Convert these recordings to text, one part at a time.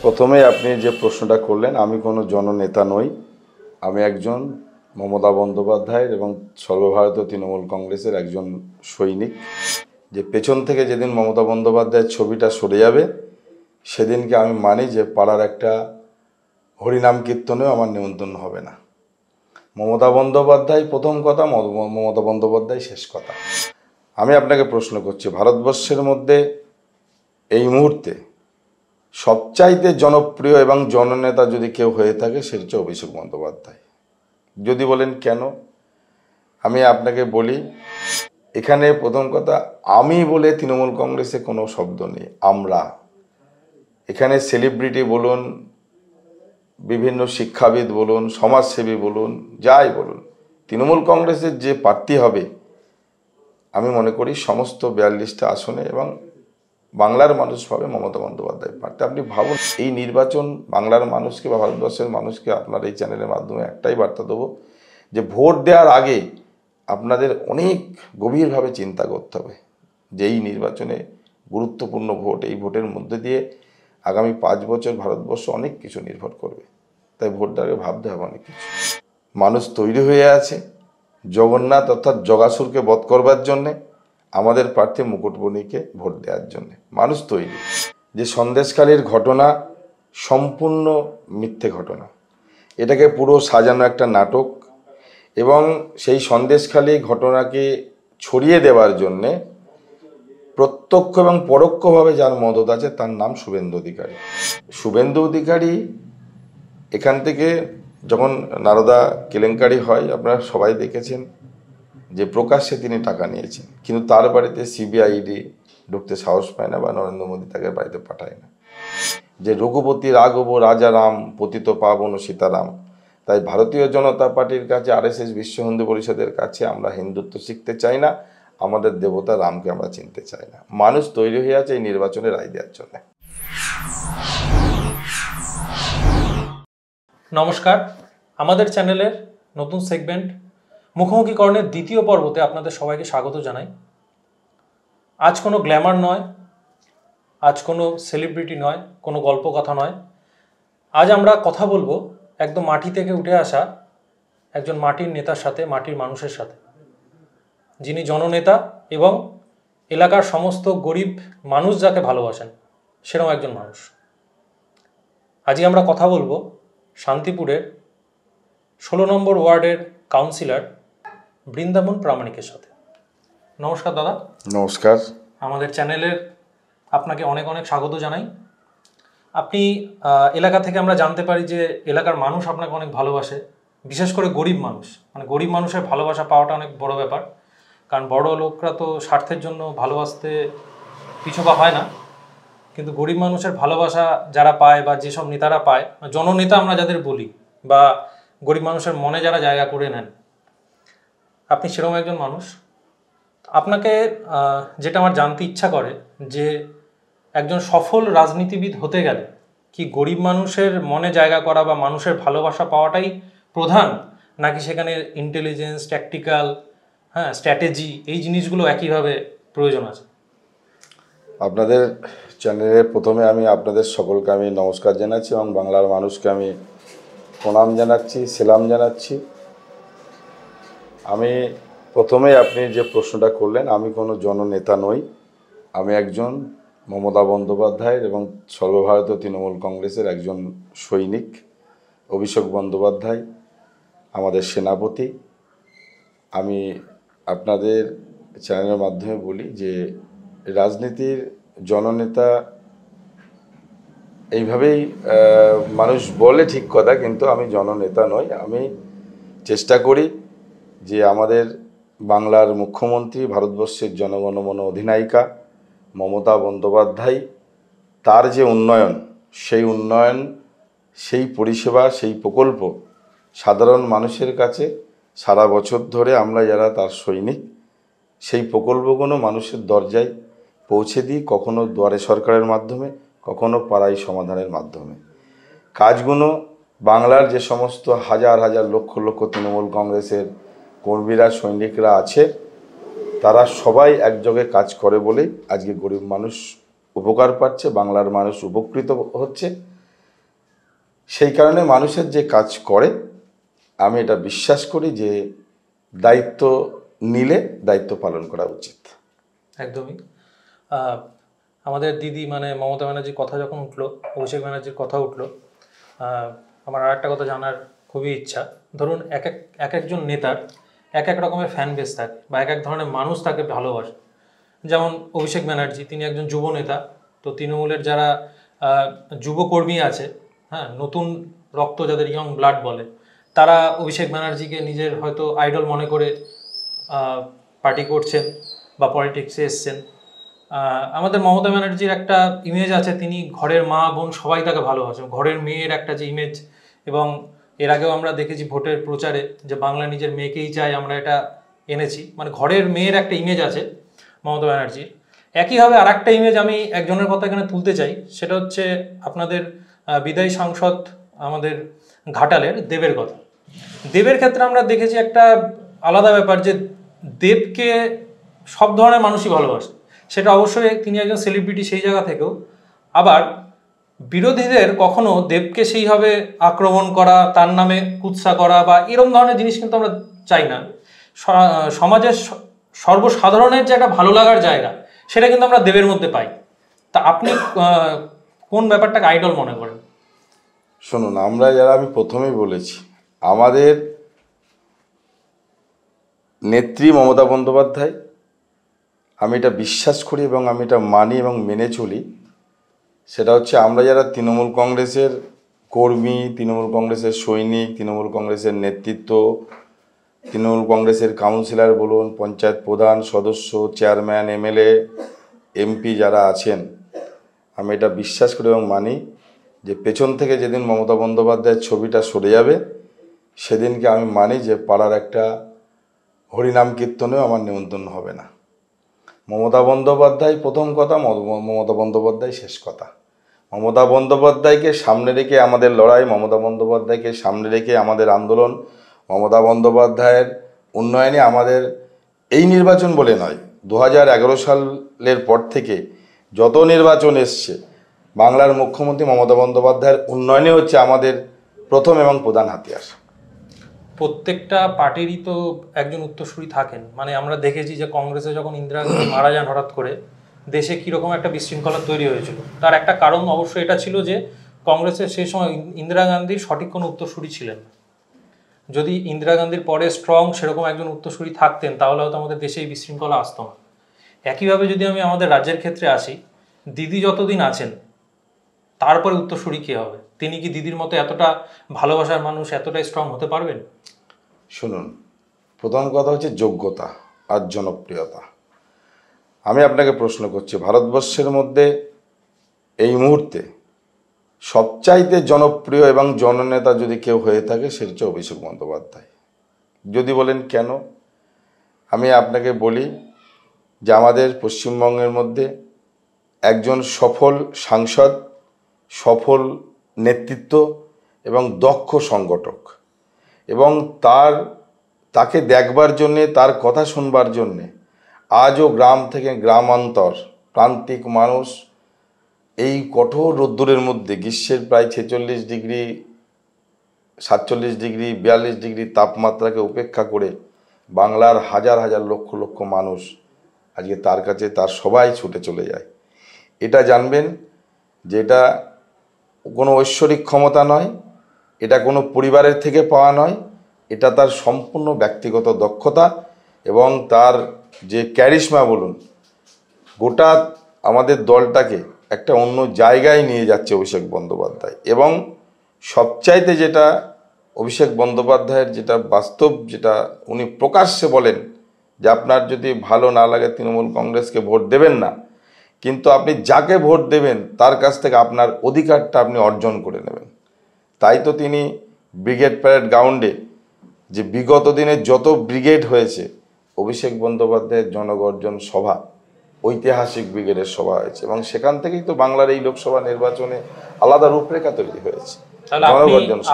প্রথমে আপনি যে প্রশ্নটা করলেন, আমি কোনো জননেতা নই। আমি একজন মমতা বন্দ্যোপাধ্যায়ের এবং সর্বভারতীয় তৃণমূল কংগ্রেসের একজন সৈনিক। যে পেছন থেকে যেদিন মমতা বন্দ্যোপাধ্যায়ের ছবিটা সরে যাবে সেদিনকে আমি মানি যে পাড়ার একটা হরিনাম কীর্তনেও আমার নিমন্ত্রণ হবে না। মমতা বন্দ্যোপাধ্যায় প্রথম কথা, মমতা বন্দ্যোপাধ্যায় শেষ কথা। আমি আপনাকে প্রশ্ন করছি, ভারতবর্ষের মধ্যে এই মুহূর্তে সবচাইতে জনপ্রিয় এবং জননেতা যদি কেউ হয়ে থাকে সেটা হচ্ছে অভিষেক বন্দ্যোপাধ্যায়। যদি বলেন কেন, আমি আপনাকে বলি, এখানে প্রথম কথা, আমি বলে তৃণমূল কংগ্রেসে কোনো শব্দ নেই। আমরা এখানে সেলিব্রিটি বলুন, বিভিন্ন শিক্ষাবিদ বলুন, সমাজসেবী বলুন, যাই বলুন, তৃণমূল কংগ্রেসের যে প্রার্থী হবে আমি মনে করি সমস্ত 42টা আসনে এবং বাংলার মানুষ পাবে মমতা বন্দ্যোপাধ্যায় প্রার্থী। আপনি ভাবুন, এই নির্বাচন বাংলার মানুষকে বা ভারতবর্ষের মানুষকে আপনার এই চ্যানেলের মাধ্যমে একটাই বার্তা দেবো যে ভোট দেওয়ার আগে আপনাদের অনেক গভীরভাবে চিন্তা করতে হবে যে এই নির্বাচনে গুরুত্বপূর্ণ ভোট, এই ভোটের মধ্যে দিয়ে আগামী 5 বছর ভারতবর্ষ অনেক কিছু নির্ভর করবে। তাই ভোটটা আগে ভাবতে হবে অনেক কিছু। মানুষ তৈরি হয়ে আছে জগন্নাথ অর্থাৎ জগাসুরকে বধ করবার জন্যে, আমাদের প্রার্থী মুকুটমণিকে ভোট দেওয়ার জন্যে মানুষ তৈরি। যে সন্দেশখালীর ঘটনা সম্পূর্ণ মিথ্যে ঘটনা, এটাকে পুরো সাজানো একটা নাটক এবং সেই সন্দেশখালী ঘটনাকে ছড়িয়ে দেওয়ার জন্যে প্রত্যক্ষ এবং পরোক্ষভাবে যার মদত আছে তার নাম শুভেন্দু অধিকারী। শুভেন্দু অধিকারী এখান থেকে যখন নারদা কেলেঙ্কারি হয় আপনারা সবাই দেখেছেন যে প্রকাশ্যে তিনি টাকা নিয়েছেন, কিন্তু তার বাড়িতে সিবিআইডি ঢুকতে সাহস পায় না বা নরেন্দ্র মোদী তাকে বাড়িতে পাঠায় না। যে রঘুপতি রাঘব রাজা রাম পতিত পাবন সীতারাম, তাই ভারতীয় জনতা পার্টির কাছে, RSS বিশ্ব হিন্দু পরিষদের কাছে আমরা হিন্দুত্ব শিখতে চাই না, আমাদের দেবতা রামকে আমরা চিনতে চাই না। মানুষ তৈরি হয়ে আছে এই নির্বাচনে রায় দেওয়ার জন্য। নমস্কার, আমাদের চ্যানেলের নতুন সেগমেন্ট মুখোমুখিকরণের দ্বিতীয় পর্বতে আপনাদের সবাইকে স্বাগত জানাই। আজ কোনো গ্ল্যামার নয়, আজ কোনো সেলিব্রিটি নয়, কোনো গল্প কথা নয়। আজ আমরা কথা বলবো একদম মাটি থেকে উঠে আসা একজন মাটির নেতার সাথে, মাটির মানুষের সাথে, যিনি জননেতা এবং এলাকার সমস্ত গরিব মানুষ যাকে ভালোবাসেন সেরকম একজন মানুষ। আজকে আমরা কথা বলবো শান্তিপুরের 16 নম্বর ওয়ার্ডের কাউন্সিলর বৃন্দাবন প্রামাণিকের সাথে। নমস্কার দাদা। নমস্কার। আমাদের চ্যানেলের আপনাকে অনেক অনেক স্বাগত জানাই। আপনি এলাকা থেকে আমরা জানতে পারি যে এলাকার মানুষ আপনাকে অনেক ভালোবাসে, বিশেষ করে গরিব মানুষ। মানে গরিব মানুষের ভালোবাসা পাওয়াটা অনেক বড় ব্যাপার, কারণ বড় লোকরা তো স্বার্থের জন্য ভালোবাসতে পিছপা হয় না, কিন্তু গরিব মানুষের ভালোবাসা যারা পায় বা যেসব নেতারা পায়, জননেতা আমরা যাদের বলি, বা গরিব মানুষের মনে যারা জায়গা করে নেন, আপনি সেরকম একজন মানুষ। আপনাকে যেটা আমার জানতে ইচ্ছা করে যে একজন সফল রাজনীতিবিদ হতে গেলে কি গরিব মানুষের মনে জায়গা করা বা মানুষের ভালোবাসা পাওয়াটাই প্রধান, নাকি সেখানে ইন্টেলিজেন্স, ট্যাকটিক্যাল, স্ট্র্যাটেজি, এই জিনিসগুলো একইভাবে প্রয়োজন আছে? আপনাদের চ্যানেলে প্রথমে আমি আপনাদের সকলকে আমি নমস্কার জানাচ্ছি এবং বাংলার মানুষকে আমি প্রণাম জানাচ্ছি, সেলাম জানাচ্ছি। আমি প্রথমে আপনি যে প্রশ্নটা করলেন, আমি কোনো জননেতা নই। আমি একজন মমতা বন্দ্যোপাধ্যায়ের এবং সর্বভারতীয় তৃণমূল কংগ্রেসের একজন সৈনিক। অভিষেক বন্দ্যোপাধ্যায় আমাদের সেনাপতি। আমি আপনাদের চ্যানেলের মাধ্যমে বলি যে রাজনীতির জননেতা এইভাবেই মানুষ বলে, ঠিক কথা, কিন্তু আমি জননেতা নই। আমি চেষ্টা করি যে আমাদের বাংলার মুখ্যমন্ত্রী, ভারতবর্ষের জনগণমন অধিনায়িকা মমতা বন্দ্যোপাধ্যায়, তার যে উন্নয়ন, সেই উন্নয়ন, সেই পরিষেবা, সেই প্রকল্প সাধারণ মানুষের কাছে সারা বছর ধরে আমরা যারা তার সৈনিক, সেই প্রকল্পগুলো মানুষের দরজায় পৌঁছে দিই, কখনো দুয়ারে সরকারের মাধ্যমে, কখনো পাড়াই সমাধানের মাধ্যমে। কাজগুলো বাংলার যে সমস্ত হাজার হাজার লক্ষ লক্ষ তৃণমূল কংগ্রেসের কর্মীরা, সৈনিকরা আছে, তারা সবাই একযোগে কাজ করে বলেই আজকে গরিব মানুষ উপকার পাচ্ছে, বাংলার মানুষ উপকৃত হচ্ছে সেই কারণে মানুষের যে কাজ করে আমি এটা বিশ্বাস করি যে দায়িত্ব নিলে দায়িত্ব পালন করা উচিত। একদমই। আহ, আমাদের দিদি মানে মমতা ব্যানার্জির কথা যখন উঠলো, অভিষেক ব্যানার্জির কথা উঠলো, আমার আর একটা কথা জানার খুবই ইচ্ছা। ধরুন এক একজন নেতার এক এক রকমের ফ্যান বেস থাকে বা এক এক ধরনের মানুষ তাকে ভালোবাসে। যেমন অভিষেক ব্যানার্জি, তিনি একজন যুব নেতা। তো তৃণমূলের যারা যুবকর্মী আছে, হ্যাঁ, নতুন রক্ত যাদের ইয়ং ব্লাড বলে, তারা অভিষেক ব্যানার্জিকে নিজের হয়তো আইডল মনে করে পার্টি করছেন বা পলিটিক্সে এসছেন। আমাদের মমতা ব্যানার্জির একটা ইমেজ আছে, তিনি ঘরের মা বোন সবাই তাকে ভালোবাসেন, ঘরের মেয়ের একটা যে ইমেজ। এবং এর আগেও আমরা দেখেছি ভোটের প্রচারে যে বাংলা নিজের মেয়েকেই চাই, আমরা এটা এনেছি। মানে ঘরের মেয়ের একটা ইমেজ আছে মমতা ব্যানার্জির। একইভাবে আর একটা ইমেজ আমি একজনের কথা এখানে তুলতে চাই, সেটা হচ্ছে আপনাদের বিদায়ী সাংসদ আমাদের ঘাটালের দেবের কথা। দেবের ক্ষেত্রে আমরা দেখেছি একটা আলাদা ব্যাপার, যে দেবকে সব ধরনের মানুষই ভালোবাসে। সেটা অবশ্যই তিনি একজন সেলিব্রিটি সেই জায়গা থেকেও। আবার বিরোধীদের কখনো দেবকে সেইভাবে আক্রমণ করা, তার নামে কুৎসা করা বা এরকম ধরনের জিনিস কিন্তু আমরা চাই না। সমাজের সর্বসাধারণের যে একটা ভালো লাগার জায়গা, সেটা কিন্তু আমরা দেবের মধ্যে পাই। তা আপনি কোন ব্যাপারটাকে আইডল মনে করেন? শুনুন, আমরা যারা, আমি প্রথমেই বলেছি, আমাদের নেত্রী মমতা বন্দ্যোপাধ্যায়, আমি এটা বিশ্বাস করি এবং আমি এটা মানি এবং মেনে চলি। সেটা হচ্ছে আমরা যারা তৃণমূল কংগ্রেসের কর্মী, তৃণমূল কংগ্রেসের সৈনিক, তৃণমূল কংগ্রেসের নেতৃত্ব, তৃণমূল কংগ্রেসের কাউন্সিলর বলুন, পঞ্চায়েত প্রধান, সদস্য, চেয়ারম্যান, এমএলএ, এমপি যারা আছেন, আমি এটা বিশ্বাস করি এবং মানি যে পেছন থেকে যেদিন মমতা বন্দ্যোপাধ্যায়ের ছবিটা সরে যাবে, সেদিনকে আমি মানি যে পাড়ার একটা হরিনাম কীর্তনেও আমার নিমন্ত্রণ হবে না। মমতা বন্দ্যোপাধ্যায় প্রথম কথা, মমতা বন্দ্যোপাধ্যায় শেষ কথা। মমতা বন্দ্যোপাধ্যায়কে সামনে রেখে আমাদের লড়াই, মমতা বন্দ্যোপাধ্যায়কে সামনে রেখে আমাদের আন্দোলন, মমতা বন্দ্যোপাধ্যায়ের উন্নয়নে আমাদের এই নির্বাচন বলে নয়, 2011 সালের পর থেকে যত নির্বাচন এসছে, বাংলার মুখ্যমন্ত্রী মমতা বন্দ্যোপাধ্যায়ের উন্নয়নে হচ্ছে আমাদের প্রথম এবং প্রধান হাতিয়ার। প্রত্যেকটা পার্টিরই তো একজন উত্তরসূরি থাকেন। মানে আমরা দেখেছি যে কংগ্রেসে যখন ইন্দিরা গান্ধী মারা যান হঠাৎ করে, দেশে কীরকম একটা বিশৃঙ্খলা তৈরি হয়েছিল। তার একটা কারণ অবশ্যই এটা ছিল যে কংগ্রেসের সেই সময় ইন্দিরা গান্ধীর সঠিক কোনো উত্তরসূরি ছিলেন না। যদি ইন্দিরা গান্ধীর পরে স্ট্রং সেরকম একজন উত্তরসূরি থাকতেন, তাহলে হয়তো আমাদের দেশে এই বিশৃঙ্খলা আসতো না। একইভাবে যদি আমি আমাদের রাজ্যের ক্ষেত্রে আসি, দিদি যতদিন আছেন, তারপরে উত্তরসূরি কে হবে? তিনি কি দিদির মতো এতটা ভালোবাসার মানুষ, এতটাই স্ট্রং হতে পারবেন? শুনুন, প্রথম কথা হচ্ছে যোগ্যতা আর জনপ্রিয়তা। আমি আপনাকে প্রশ্ন করছি, ভারতবর্ষের মধ্যে এই মুহূর্তে সবচাইতে জনপ্রিয় এবং জননেতা যদি কেউ হয়ে থাকে, সেটা হচ্ছে অভিষেক বন্দ্যোপাধ্যায়। যদি বলেন কেন, আমি আপনাকে বলি যে আমাদের পশ্চিমবঙ্গের মধ্যে একজন সফল সাংসদ, সফল নেতৃত্ব এবং দক্ষ সংগঠক, এবং তাকে দেখবার জন্যে, তার কথা শুনবার জন্যে আজও গ্রাম থেকে গ্রামান্তর প্রান্তিক মানুষ এই কঠোর রোদ্দুরের মধ্যে, গ্রীষ্মের প্রায় 46 ডিগ্রি, 47 ডিগ্রি, 42 ডিগ্রি তাপমাত্রাকে উপেক্ষা করে বাংলার হাজার হাজার লক্ষ লক্ষ মানুষ আজকে তার কাছে, তার সবাই ছুটে চলে যায়। এটা জানবেন যে এটা কোনো ঐশ্বরিক ক্ষমতা নয়, এটা কোনো পরিবারের থেকে পাওয়া নয়, এটা তার সম্পূর্ণ ব্যক্তিগত দক্ষতা এবং তার যে ক্যারিশমা বলুন, গোটা আমাদের দলটাকে একটা অন্য জায়গায় নিয়ে যাচ্ছে অভিষেক বন্দ্যোপাধ্যায়। এবং সবচাইতে যেটা অভিষেক বন্দ্যোপাধ্যায়ের যেটা বাস্তব, যেটা উনি প্রকাশ্যে বলেন যে আপনার যদি ভালো না লাগে তৃণমূল কংগ্রেসকে ভোট দেবেন না, কিন্তু আপনি যাকে ভোট দেবেন তার কাছ থেকে আপনার অধিকারটা আপনি অর্জন করে নেবেন। তাই তো তিনি ব্রিগেড প্যারেড গ্রাউন্ডে যে বিগত দিনে যত ব্রিগেড হয়েছে, অভিষেক বন্দ্যোপাধ্যায়ের জনগর্জন সভা, ঐতিহাসিক ব্রিগেডের সভা হয়েছে, এবং সেখান থেকেই তো বাংলার এই লোকসভা নির্বাচনে আলাদা রূপরেখা তৈরি হয়েছে। তাহলে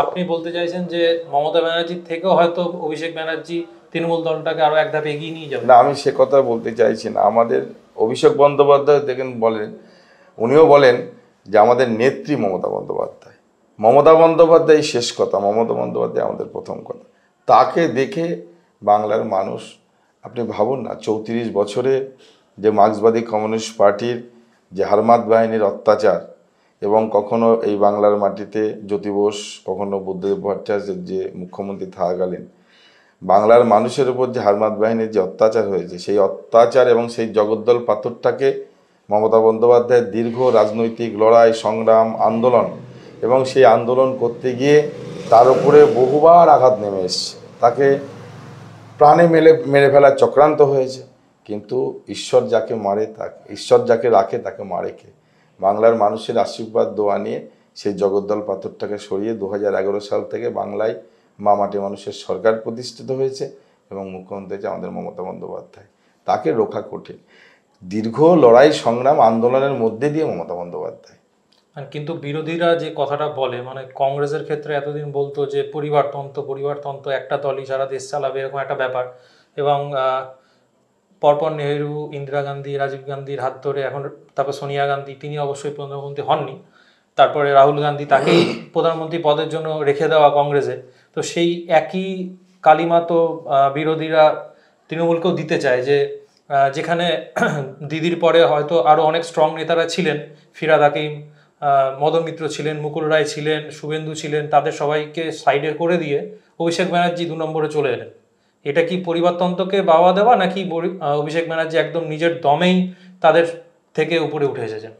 আপনি বলতে চাইছেন যে মমতা ব্যানার্জির থেকেও হয়তো অভিষেক ব্যানার্জি তৃণমূল দলটাকে আরো এক ধাপ এগিয়ে নিয়ে যাবে? না, আমি সে কথা বলতে চাইছি না। আমাদের অভিষেক বন্দ্যোপাধ্যায় দেখেন বলেন, উনিও বলেন যে আমাদের নেত্রী মমতা বন্দ্যোপাধ্যায়, মমতা বন্দ্যোপাধ্যায় শেষ কথা, মমতা বন্দ্যোপাধ্যায় আমাদের প্রথম কথা। তাকে দেখে বাংলার মানুষ, আপনি ভাবুন না, 34 বছরে যে মার্ক্সবাদী কমিউনিস্ট পার্টির যে হারমাত বাহিনীর অত্যাচার, এবং কখনো এই বাংলার মাটিতে জ্যোতি বোস, কখনো বুদ্ধদেব ভট্টাচার্যের যে মুখ্যমন্ত্রী থাকাকালীন বাংলার মানুষের উপর যে হারমাত বাহিনীর যে অত্যাচার হয়েছে, সেই অত্যাচার এবং সেই জগদ্দল পাথরটাকে মমতা বন্দ্যোপাধ্যায়ের দীর্ঘ রাজনৈতিক লড়াই, সংগ্রাম, আন্দোলন, এবং সেই আন্দোলন করতে গিয়ে তার উপরে বহুবার আঘাত নেমে এসছে, তাকে প্রাণে মেরে ফেলার চক্রান্ত হয়েছে। কিন্তু ঈশ্বর যাকে মারে, তাকে ঈশ্বর যাকে রাখে তাকে মারে কে? বাংলার মানুষের আশীর্বাদ দোয়া নিয়ে সেই জগদ্দল পাথরটাকে সরিয়ে 2011 সাল থেকে বাংলায় মা মাটি মানুষের সরকার প্রতিষ্ঠিত হয়েছে এবং মুখ্যমন্ত্রী হয়েছে আমাদের মমতা বন্দ্যোপাধ্যায়। তাকে রক্ষা কঠিন। দীর্ঘ লড়াই, সংগ্রাম, আন্দোলনের মধ্যে দিয়ে মমতা বন্দ্যোপাধ্যায়। কিন্তু বিরোধীরা যে কথাটা বলে, মানে কংগ্রেসের ক্ষেত্রে এতদিন বলতো যে পরিবারতন্ত্র, একটা দলই সারা দেশ চালাবে, এরকম একটা ব্যাপার। এবং পরপর নেহেরু, ইন্দিরা গান্ধী, রাজীব গান্ধীর হাত ধরে এখন তারপর সোনিয়া গান্ধী, তিনি অবশ্যই প্রধানমন্ত্রী হননি, তারপরে রাহুল গান্ধী, তাকেই প্রধানমন্ত্রী পদের জন্য রেখে দেওয়া কংগ্রেসে। তো সেই একই কালিমা তো বিরোধীরা তৃণমূলকেও দিতে চায়, যে যেখানে দিদির পরে হয়তো আরও অনেক স্ট্রং নেতারা ছিলেন, ফিরহাদ হাকিম, মদন মিত্র ছিলেন, মুকুল রায় ছিলেন, শুভেন্দু ছিলেন, তাদের সবাইকে সাইডে করে দিয়ে অভিষেক ব্যানার্জি 2 নম্বরে চলে এলেন। এটা কি পরিবারতন্ত্রকে বাবা দেওয়া, নাকি অভিষেক ব্যানার্জি একদম নিজের দমেই তাদের থেকে উপরে উঠে এসেছেন?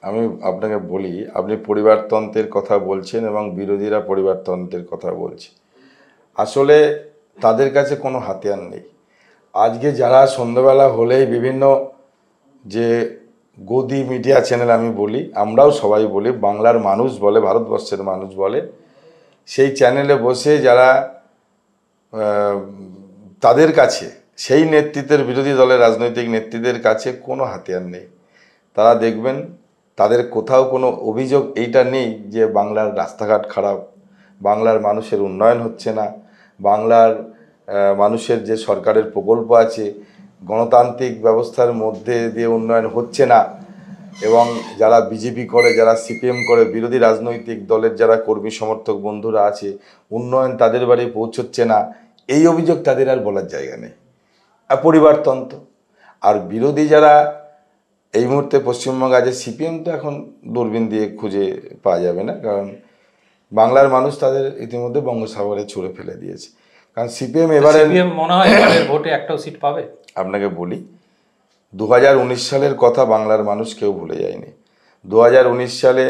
আমি আপনাকে বলি, আপনি পরিবারতন্ত্রের কথা বলছেন এবং বিরোধীরা পরিবারতন্ত্রের কথা বলছে। আসলে তাদের কাছে কোনো হাতিয়ার নেই। আজকে যারা সন্ধ্যাবেলা হলেই বিভিন্ন যে গদি মিডিয়া চ্যানেল, আমি বলি, আমরাও সবাই বলি, বাংলার মানুষ বলে, ভারতবর্ষের মানুষ বলে, সেই চ্যানেলে বসে যারা তাদের কাছে, সেই নেতৃত্বের, বিরোধী দলের রাজনৈতিক নেতৃত্বের কাছে কোনো হাতিয়ার নেই। তারা দেখবেন তাদের কোথাও কোনো অভিযোগ এইটা নেই যে বাংলার রাস্তাঘাট খারাপ, বাংলার মানুষের উন্নয়ন হচ্ছে না, বাংলার মানুষের যে সরকারের প্রকল্প আছে গণতান্ত্রিক ব্যবস্থার মধ্যে দিয়ে উন্নয়ন হচ্ছে না, এবং যারা বিজেপি করে, যারা সিপিএম করে, বিরোধী রাজনৈতিক দলের যারা কর্মী সমর্থক বন্ধুরা আছে, উন্নয়ন তাদের বাড়ি পৌঁছচ্ছে না, এই অভিযোগ তাদের আর বলার জায়গা নেই। আর পরিবারতন্ত্র আর বিরোধী যারা এই মুহূর্তে পশ্চিমবঙ্গে আছে, সিপিএম তো এখন দূরবীন দিয়ে খুঁজে পাওয়া যাবে না, কারণ বাংলার মানুষ তাদের ইতিমধ্যে বঙ্গোপসাগরে ছুঁড়ে ফেলে দিয়েছে। কারণ সিপিএম এবারে মনে হয় এবারের ভোটে একটাও সিট পাবে। আপনাকে বলি, 2019 সালের কথা বাংলার মানুষ কেউ ভুলে যায়নি। 2019 সালে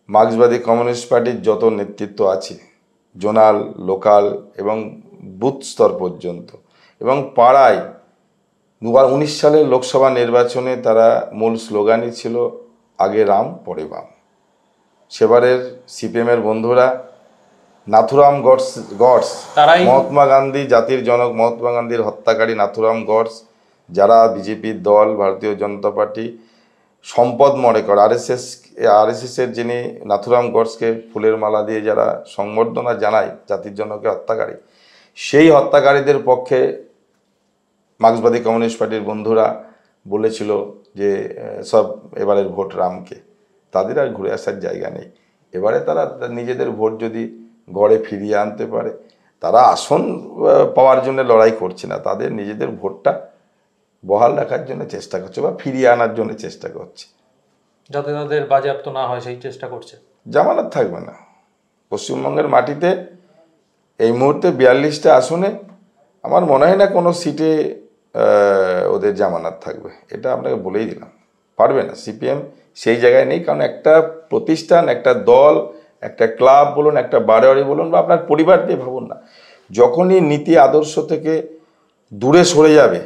মার্ক্সবাদী কমিউনিস্ট পার্টির যত নেতৃত্ব আছে, জোনাল, লোকাল এবং বুথ স্তর পর্যন্ত, এবং পাড়ায় 2019 সালের লোকসভা নির্বাচনে তারা মূল স্লোগানই ছিল আগে রাম পরে বাম। সেবারের সিপিএমের বন্ধুরা নাথুরাম গডস, মহাত্মা গান্ধী, জাতির জনক মহাত্মা গান্ধীর হত্যাকারী নাথুরাম গডস, যারা বিজেপির দল, ভারতীয় জনতা পার্টি সম্পদ মনে করে, আরএসএসের যিনি নাথুরাম গডসকে ফুলের মালা দিয়ে যারা সংবর্ধনা জানায় জাতির জনকে হত্যাকারী, সেই হত্যাকারীদের পক্ষে মার্ক্সবাদী কমিউনিস্ট পার্টির বন্ধুরা বলেছিল যে সব এবারের ভোট রামকে। তাদের আর ঘুরে আসার জায়গা নেই। এবারে তারা নিজেদের ভোট যদি গড়ে ফিরিয়ে আনতে পারে, তারা আসন পাওয়ার জন্য লড়াই করছে না, তাদের নিজেদের ভোটটা বহাল রাখার জন্য চেষ্টা করছে বা ফিরিয়ে আনার জন্য চেষ্টা করছে, যাতে তাদের বাজেয়াপ্ত না হয় সেই চেষ্টা করছে। জামানত থাকবে না পশ্চিমবঙ্গের মাটিতে এই মুহূর্তে। 42টা আসনে আমার মনে হয় না কোনো সিটে ওদের জামানত থাকবে, এটা আপনাকে বলেই দিলাম। পারবে না, সিপিএম সেই জায়গায় নেই। কারণ একটা প্রতিষ্ঠান, একটা দল, একটা ক্লাব বলুন, একটা বাড়ি বলুন, বা আপনার পরিবার দিয়ে ভাবুন না, যখনই নীতি আদর্শ থেকে দূরে সরে যাবে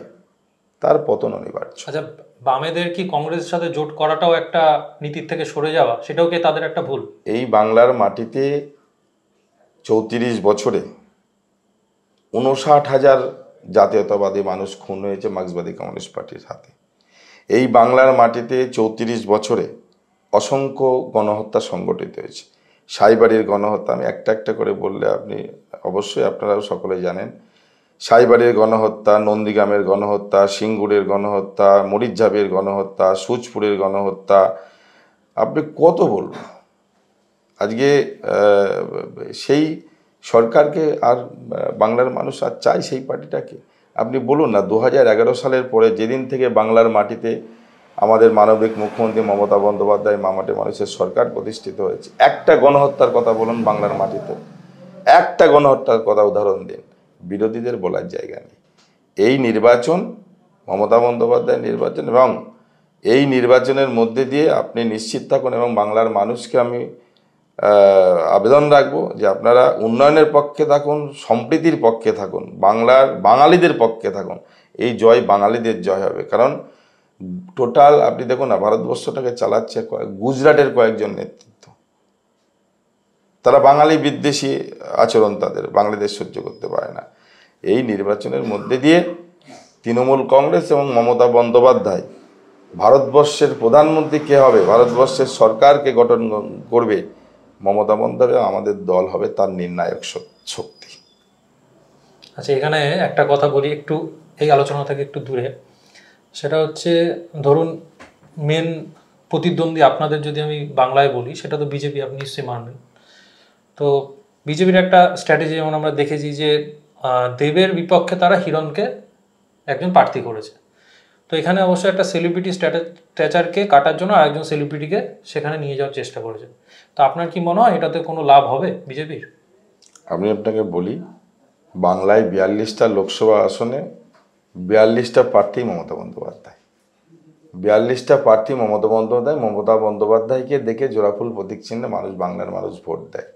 তার পতন অনিবার্য। আচ্ছা, বামেদের কি কংগ্রেসের সাথে জোট করাটাও একটা নীতির থেকে সরে যাওয়া, সেটাও কি তাদের একটা ভুল? এই বাংলার মাটিতে 34 বছরে 59,000 জাতীয়তাবাদী মানুষ খুন হয়েছে মার্ক্সবাদী কমিউনিস্ট পার্টির হাতে। এই বাংলার মাটিতে 34 বছরে অসংখ্য গণহত্যা সংগঠিত হয়েছে। সাইবাড়ির গণহত্যা, আমি একটা একটা করে বললে আপনি অবশ্যই আপনারাও সকলে জানেন। সাইবাড়ির গণহত্যা, নন্দীগ্রামের গণহত্যা, সিঙ্গুরের গণহত্যা, মরিচঝাপের গণহত্যা, সুচপুরের গণহত্যা, আপনি কত বলবেন? আজকে সেই সরকারকে আর বাংলার মানুষ আর চায় সেই পার্টিটাকে। আপনি বলুন না, 2011 সালের পরে যেদিন থেকে বাংলার মাটিতে আমাদের মানবিক মুখ্যমন্ত্রী মমতা বন্দ্যোপাধ্যায় মামাটি মানুষের সরকার প্রতিষ্ঠিত হয়েছে, একটা গণহত্যার কথা বলুন বাংলার মাটিতে, একটা গণহত্যার কথা উদাহরণ দিন। বিরোধীদের বলার জায়গা নেই। এই নির্বাচন মমতা বন্দ্যোপাধ্যায়ের নির্বাচন, এবং এই নির্বাচনের মধ্যে দিয়ে আপনি নিশ্চিত থাকুন, এবং বাংলার মানুষকে আমি আবেদন রাখবো যে আপনারা উন্নয়নের পক্ষে থাকুন, সম্প্রীতির পক্ষে থাকুন, বাঙালিদের পক্ষে থাকুন। এই জয় বাঙালিদের জয় হবে। কারণ টোটাল আপনি দেখুন না, ভারতবর্ষটাকে চালাচ্ছে গুজরাটের কয়েকজন নেতৃত্ব। তারা বাঙালি বিদ্বেষী আচরণ, তাদের বাংলাদেশ সহ্য করতে পারে না। এই নির্বাচনের মধ্যে দিয়ে তৃণমূল কংগ্রেস এবং মমতা বন্দ্যোপাধ্যায়, ভারতবর্ষের প্রধানমন্ত্রী কে হবে, ভারতবর্ষের সরকারকে গঠন করবে, মমতা বন্দ্যোপাধ্যায় আমাদের দল হবে তার নির্ণায়ক শক্তি। আচ্ছা, এখানে একটা কথা বলি একটু, এই আলোচনা থেকে একটু দূরে। সেটা হচ্ছে, ধরুন মেন প্রতিদ্বন্দ্বী আপনাদের যদি আমি বাংলায় বলি, সেটা তো বিজেপি, আপনি নিশ্চয়ই মানবেন। তো বিজেপির একটা স্ট্র্যাটেজি যেমন আমরা দেখেছি যে দেবের বিপক্ষে তারা হিরণকে একজন প্রার্থী করেছে। তো এখানে অবশ্যই একটা সেলিব্রিটি স্ট্যাচারকে কাটার জন্য আরেকজন সেলিব্রিটিকে সেখানে নিয়ে যাওয়ার চেষ্টা করেছে। তো আপনার কি মনে হয় এটাতে কোনো লাভ হবে বিজেপির? আমি আপনাকে বলি, বাংলায় 42টা লোকসভা আসনে 42টা প্রার্থী মমতা বন্দ্যোপাধ্যায়, 42টা প্রার্থী মমতা বন্দ্যোপাধ্যায়কে দেখে জোড়াফুল প্রতীক চিহ্নে বাংলার মানুষ ভোট দেয়।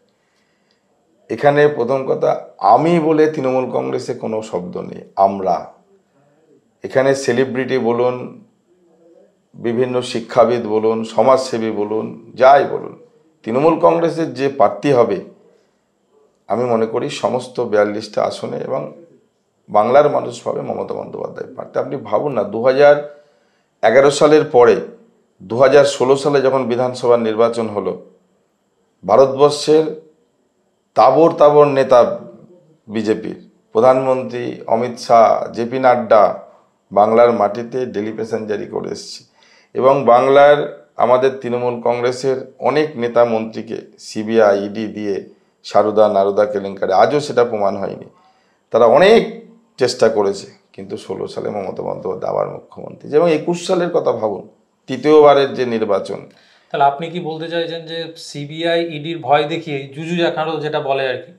এখানে প্রথম কথা, আমি বলে তৃণমূল কংগ্রেসে কোনো শব্দ নেই। আমরা এখানে সেলিব্রিটি বলুন, বিভিন্ন শিক্ষাবিদ বলুন, সমাজসেবী বলুন, যাই বলুন, তৃণমূল কংগ্রেসের যে প্রার্থী হবে, আমি মনে করি সমস্ত 42টা আসনে এবং বাংলার মানুষ পাবে মমতা বন্দ্যোপাধ্যায় প্রার্থী। আপনি ভাবুন না, 2011 সালের পরে 2016 সালে যখন বিধানসভার নির্বাচন হলো, ভারতবর্ষের তাবর তাবর নেতা বিজেপির, প্রধানমন্ত্রী অমিত শাহ, জেপি নাড্ডা বাংলার মাটিতে ডেলি প্যাসেঞ্জারি করে এসছে, এবং বাংলার আমাদের তৃণমূল কংগ্রেসের অনেক নেতা মন্ত্রীকে সিবিআই ইডি দিয়ে সারদা নারদা কেলেঙ্কারি, আজও সেটা প্রমাণ হয়নি। তারা অনেক চেষ্টা করেছে, কিন্তু 16 সালে মমতা বন্দ্যোপাধ্যায় আবার মুখ্যমন্ত্রী, এবং 21 সালের কথা ভাবুন, তৃতীয়বারের যে নির্বাচন। তাহলে আপনি কি বলতে চাইছেন যে সিবিআই ইডির ভয় দেখিয়ে, জুজু দেখানো যেটা বলে আর কি,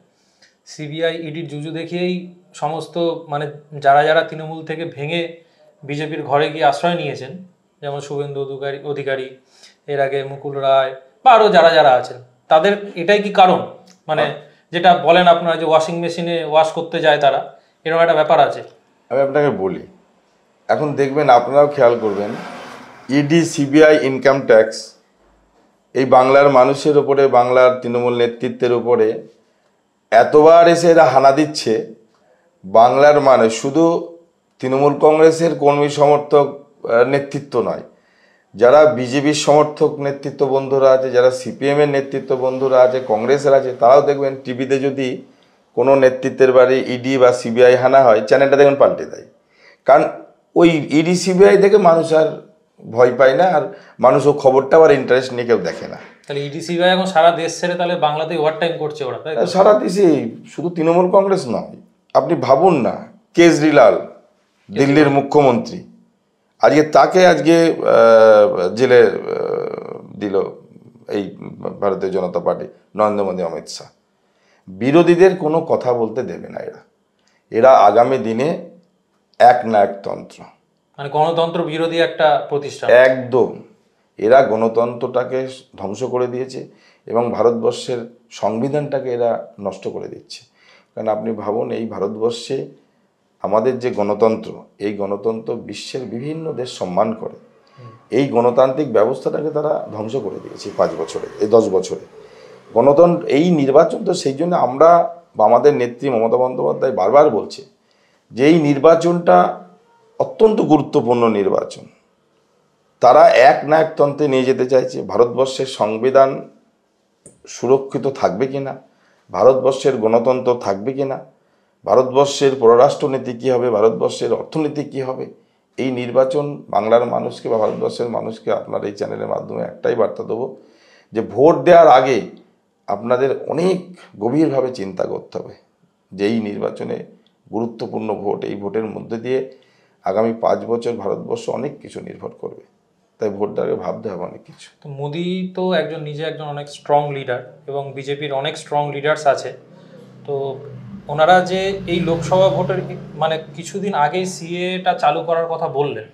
সিবিআই ইডির জুজু দেখিয়েই সমস্ত মানে যারা যারা তৃণমূল থেকে ভেঙে বিজেপির ঘরে গিয়ে আশ্রয় নিয়েছেন, যেমন শুভেন্দু অধিকারী, এর আগে মুকুল রায় বা আরও যারা যারা আছেন, তাদের এটাই কি কারণ? মানে যেটা বলেন আপনারা যে ওয়াশিং মেশিনে ওয়াশ করতে যায় তারা, এরকম একটা ব্যাপার আছে। আমি আপনাকে বলি, এখন দেখবেন, আপনারাও খেয়াল করবেন, ইডি, সিবিআই, ইনকাম ট্যাক্স এই বাংলার মানুষের উপরে, বাংলার তৃণমূল নেতৃত্বের উপরে এতবার এসে এরা হানা দিচ্ছে। বাংলার মানে শুধু তৃণমূল কংগ্রেসের কর্মী সমর্থক নেতৃত্ব নয়, যারা বিজেপির সমর্থক নেতৃত্ব বন্ধুরা আছে, যারা সিপিএমের নেতৃত্ব বন্ধুরা আছে, কংগ্রেসের আছে, তারাও দেখবেন টিভিতে যদি কোনো নেতৃত্বের বাড়ি ইডি বা সিবিআই হানা হয়, চ্যানেলটা দেখবেন পাল্টে দেয়। কারণ ওই ইডি সিবিআই দেখে মানুষ আর ভয় পায় না, আর মানুষও খবরটা আবার ইন্টারেস্ট নিয়ে কেউ দেখে না। তাহলে ইডি সিবিআই এখন সারা দেশ ছেড়ে তাহলে বাংলাতে ওভার টাইম করছে ওরা, তাই তো? সারা দেশে, শুধু তৃণমূল কংগ্রেস নয়। আপনি ভাবুন না, কেজরিওয়াল দিল্লির মুখ্যমন্ত্রী, তাকে আজকে জেলে দিল এই ভারতীয় জনতা পার্টি, নরেন্দ্র মোদী, অমিত শাহ। বিরোধীদের কোনো কথা বলতে দেবে না এরা আগামী দিনে একনায়কতন্ত্র, মানে গণতন্ত্র বিরোধী একটা প্রতিষ্ঠান একদম। এরা গণতন্ত্রটাকে ধ্বংস করে দিয়েছে এবং ভারতবর্ষের সংবিধানটাকে এরা নষ্ট করে দিচ্ছে। কারণ আপনি ভাবুন, এই ভারতবর্ষে আমাদের যে গণতন্ত্র, এই গণতন্ত্র বিশ্বের বিভিন্ন দেশ সম্মান করে। এই গণতান্ত্রিক ব্যবস্থাটাকে তারা ধ্বংস করে দিয়েছে 5 বছরে, এই 10 বছরে। গণতন্ত্র, এই নির্বাচন তো সেই জন্য আমরা বা আমাদের নেত্রী মমতা বন্দ্যোপাধ্যায় বারবার বলছে যে এই নির্বাচনটা অত্যন্ত গুরুত্বপূর্ণ নির্বাচন। তারা একনায়কতন্ত্রে নিয়ে যেতে চাইছে। ভারতবর্ষের সংবিধান সুরক্ষিত থাকবে কিনা, ভারতবর্ষের গণতন্ত্র থাকবে কিনা, ভারতবর্ষের পররাষ্ট্রনীতি কী হবে, ভারতবর্ষের অর্থনীতি কী হবে, এই নির্বাচন বাংলার মানুষকে বা ভারতবর্ষের মানুষকে আপনার এই চ্যানেলের মাধ্যমে একটাই বার্তা দেবো যে ভোট দেওয়ার আগে আপনাদের অনেক গভীরভাবে চিন্তা করতে হবে যে এই নির্বাচনে গুরুত্বপূর্ণ ভোট, এই ভোটের মধ্যে দিয়ে আগামী 5 বছর ভারতবর্ষ অনেক কিছু নির্ভর করবে। তাই ভোটটাকে ভাবতে হবে অনেক কিছু। তো মোদি তো নিজে একজন অনেক স্ট্রং লিডার এবং বিজেপির অনেক স্ট্রং লিডার্স আছে। তো ওনারা যে এই লোকসভা ভোটের মানে কিছুদিন আগে সিএটা চালু করার কথা বললেন,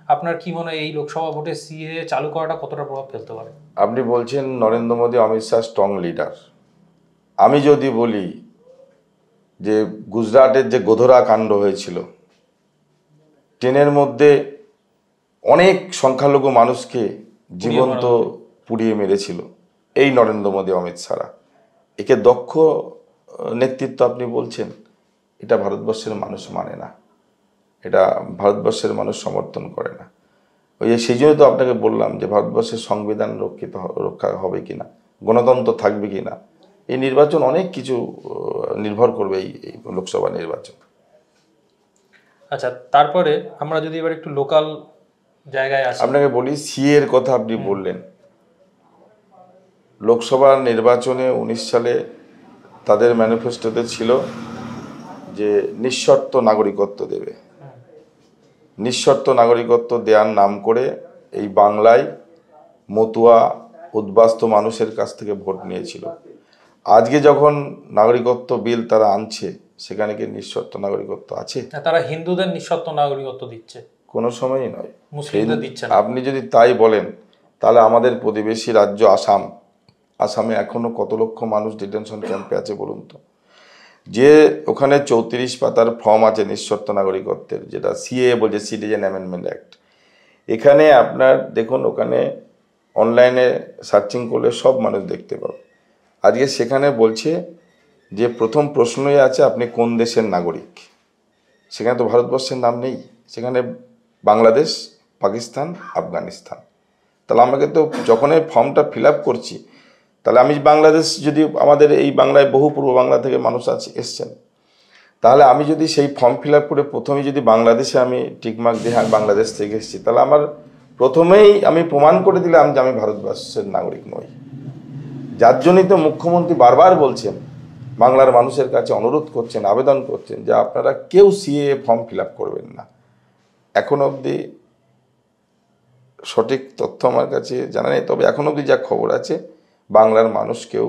আপনার কি মনে হয় এই লোকসভা ভোটে সিএ চালু করাটা কতটা প্রভাব ফেলতে পারে? আপনি বলছেন নরেন্দ্র মোদী, অমিত শাহ স্ট্রং লিডার। আমি যদি বলি যে গুজরাটের যে গোধরা কাণ্ড হয়েছিল, ট্রেনের মধ্যে অনেক সংখ্যালঘু মানুষকে জীবন্ত পুড়িয়ে মেরেছিল এই নরেন্দ্র মোদী অমিত শাহরা, একে দক্ষ নেতৃত্ব আপনি বলছেন? এটা ভারতবর্ষের মানুষ মানে না, এটা ভারতবর্ষের মানুষ সমর্থন করে না। ওই যে সেই জন্য তো আপনাকে বললাম যে ভারতবর্ষের সংবিধান রক্ষা হবে কিনা, গণতন্ত্র থাকবে কিনা, এই নির্বাচন অনেক কিছু নির্ভর করবে এই লোকসভা নির্বাচন। আচ্ছা, তারপরে আমরা যদি এবার একটু লোকাল জায়গায় আসি, আপনাকে বলি সিএ এর কথা আপনি বললেন। লোকসভা নির্বাচনে 19 সালে তাদের ম্যানিফেস্টোতে ছিল যে নিঃশর্ত নাগরিকত্ব দেবে। নিঃশর্ত নাগরিকত্ব দেওয়ার নাম করে এই বাংলায় মতুয়া উদ্বাস্তু মানুষের কাছ থেকে ভোট নিয়েছিল। আজকে যখন নাগরিকত্ব বিল তারা আনছে, সেখানে কি নিঃশর্ত নাগরিকত্ব আছে? তারা হিন্দুদের নিঃশর্ত নাগরিকত্ব দিচ্ছে, কোনো সময়ই নয়। মুসলিমদের দিচ্ছে না। আপনি যদি তাই বলেন, তাহলে আমাদের প্রতিবেশী রাজ্য আসামে এখনো কত লক্ষ মানুষ ডিটেনশন ক্যাম্পে আছে বলুন তো। যে ওখানে 34 পাতার ফর্ম আছে নিঃশর্ত নাগরিকত্বের, যেটা সিএ বলছে, সিটিজেন অ্যামেন্ডমেন্ট অ্যাক্ট। এখানে আপনার দেখুন, ওখানে অনলাইনে সার্চিং করলে সব মানুষ দেখতে পাবে। আজকে সেখানে বলছে যে প্রথম প্রশ্নই আছে আপনি কোন দেশের নাগরিক। সেখানে তো ভারতবর্ষের নাম নেই, সেখানে বাংলাদেশ, পাকিস্তান, আফগানিস্তান। তাহলে আমাকে তো যখনই ফর্মটা ফিল আপ করছি, তাহলে আমি বাংলাদেশ, যদি আমাদের এই বাংলায় বহু পূর্ব বাংলা থেকে মানুষ এসছেন, তাহলে আমি যদি সেই ফর্ম ফিল আপ করে প্রথমেই যদি বাংলাদেশে আমি টিকমার্ক দিই হ্যাঁ বাংলাদেশ থেকে এসেছি, তাহলে আমার প্রথমেই আমি প্রমাণ করে দিলাম যে আমি ভারতবর্ষের নাগরিক নই। যার জন্যই তো মুখ্যমন্ত্রী বারবার বলছেন, বাংলার মানুষের কাছে অনুরোধ করছেন, আবেদন করছেন যে আপনারা কেউ সিএ ফর্ম ফিল আপ করবেন না। এখন অবধি সঠিক তথ্য আমার কাছে জানা নেই, তবে এখন অবধি যা খবর আছে, বাংলার মানুষ কেউ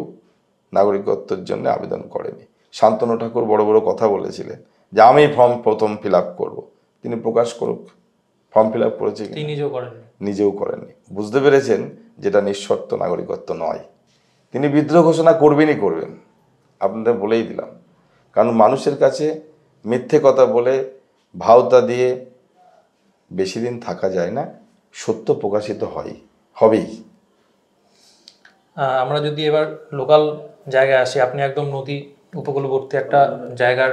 নাগরিকত্বের জন্য আবেদন করেনি। শান্তনু ঠাকুর বড় বড় কথা বলেছিলেন যে আমি ফর্ম প্রথম ফিল আপ করবো। তিনি প্রকাশ করুক ফর্ম ফিল আপ করেছে, তিনি নিজেও করেননি। নিজেও করেননি। বুঝতে পেরেছেন যেটা নিঃশর্ত নাগরিকত্ব নয়। তিনি বিদ্রোহ ঘোষণা করবেনই করবেন, আপনাদের বলেই দিলাম। কারণ মানুষের কাছে মিথ্যে কথা বলে ভাওতা দিয়ে বেশি দিন থাকা যায় না, সত্য প্রকাশিত হবেই। আমরা যদি এবার লোকাল জায়গায় আসি, আপনি একদম নদী উপকূলবর্তী একটা জায়গার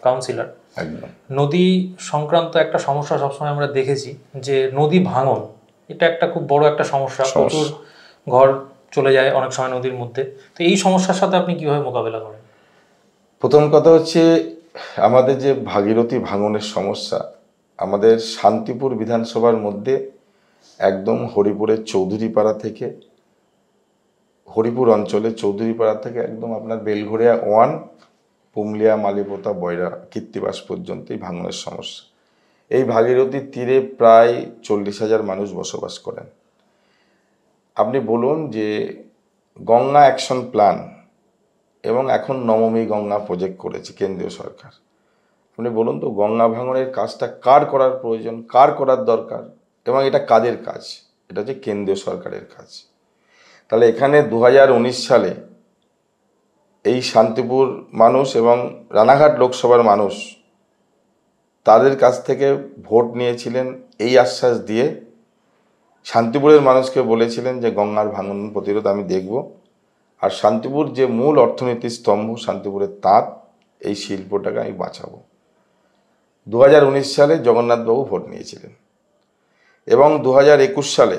কাউন্সিলর। একদম। নদী সংক্রান্ত একটা সমস্যা সবসময় আমরা দেখেছি যে নদী ভাঙন, এটা একটা খুব বড় একটা সমস্যা। প্রচুর ঘর চলে যায় অনেক সময় নদীর মধ্যে। তো এই সমস্যার সাথে আপনি কিভাবে মোকাবেলা করেন? প্রথম কথা হচ্ছে, আমাদের যে ভাগীরথী ভাঙনের সমস্যা, আমাদের শান্তিপুর বিধানসভার মধ্যে একদম হরিপুরের চৌধুরীপাড়া থেকে, হরিপুর অঞ্চলে চৌধুরীপাড়া থেকে একদম আপনার বেলঘরিয়া 1, পুমলিয়া, মালিপোতা, বয়রা, কীর্তিবাস পর্যন্ত এই ভাঙনের সমস্যা। এই ভাগীরথীর তীরে প্রায় 40,000 মানুষ বসবাস করেন। আপনি বলুন যে গঙ্গা অ্যাকশন প্ল্যান এবং এখন নবমী গঙ্গা প্রজেক্ট করেছে কেন্দ্রীয় সরকার। আপনি বলুন তো গঙ্গা ভাঙনের কাজটা কার করার প্রয়োজন, কার করার দরকার, এবং এটা কাদের কাজ? এটা হচ্ছে কেন্দ্রীয় সরকারের কাজ। তাহলে এখানে 2019 সালে এই শান্তিপুর মানুষ এবং রানাঘাট লোকসভার মানুষ তাদের কাছ থেকে ভোট নিয়েছিলেন এই আশ্বাস দিয়ে, শান্তিপুরের মানুষকে বলেছিলেন যে গঙ্গার ভাঙন প্রতিরোধ আমি দেখব, আর শান্তিপুর যে মূল অর্থনীতির স্তম্ভ শান্তিপুরের তাঁত, এই শিল্পটাকে আমি বাঁচাবো। 2019 সালে জগন্নাথবাবু ভোট নিয়েছিলেন এবং 2021 সালে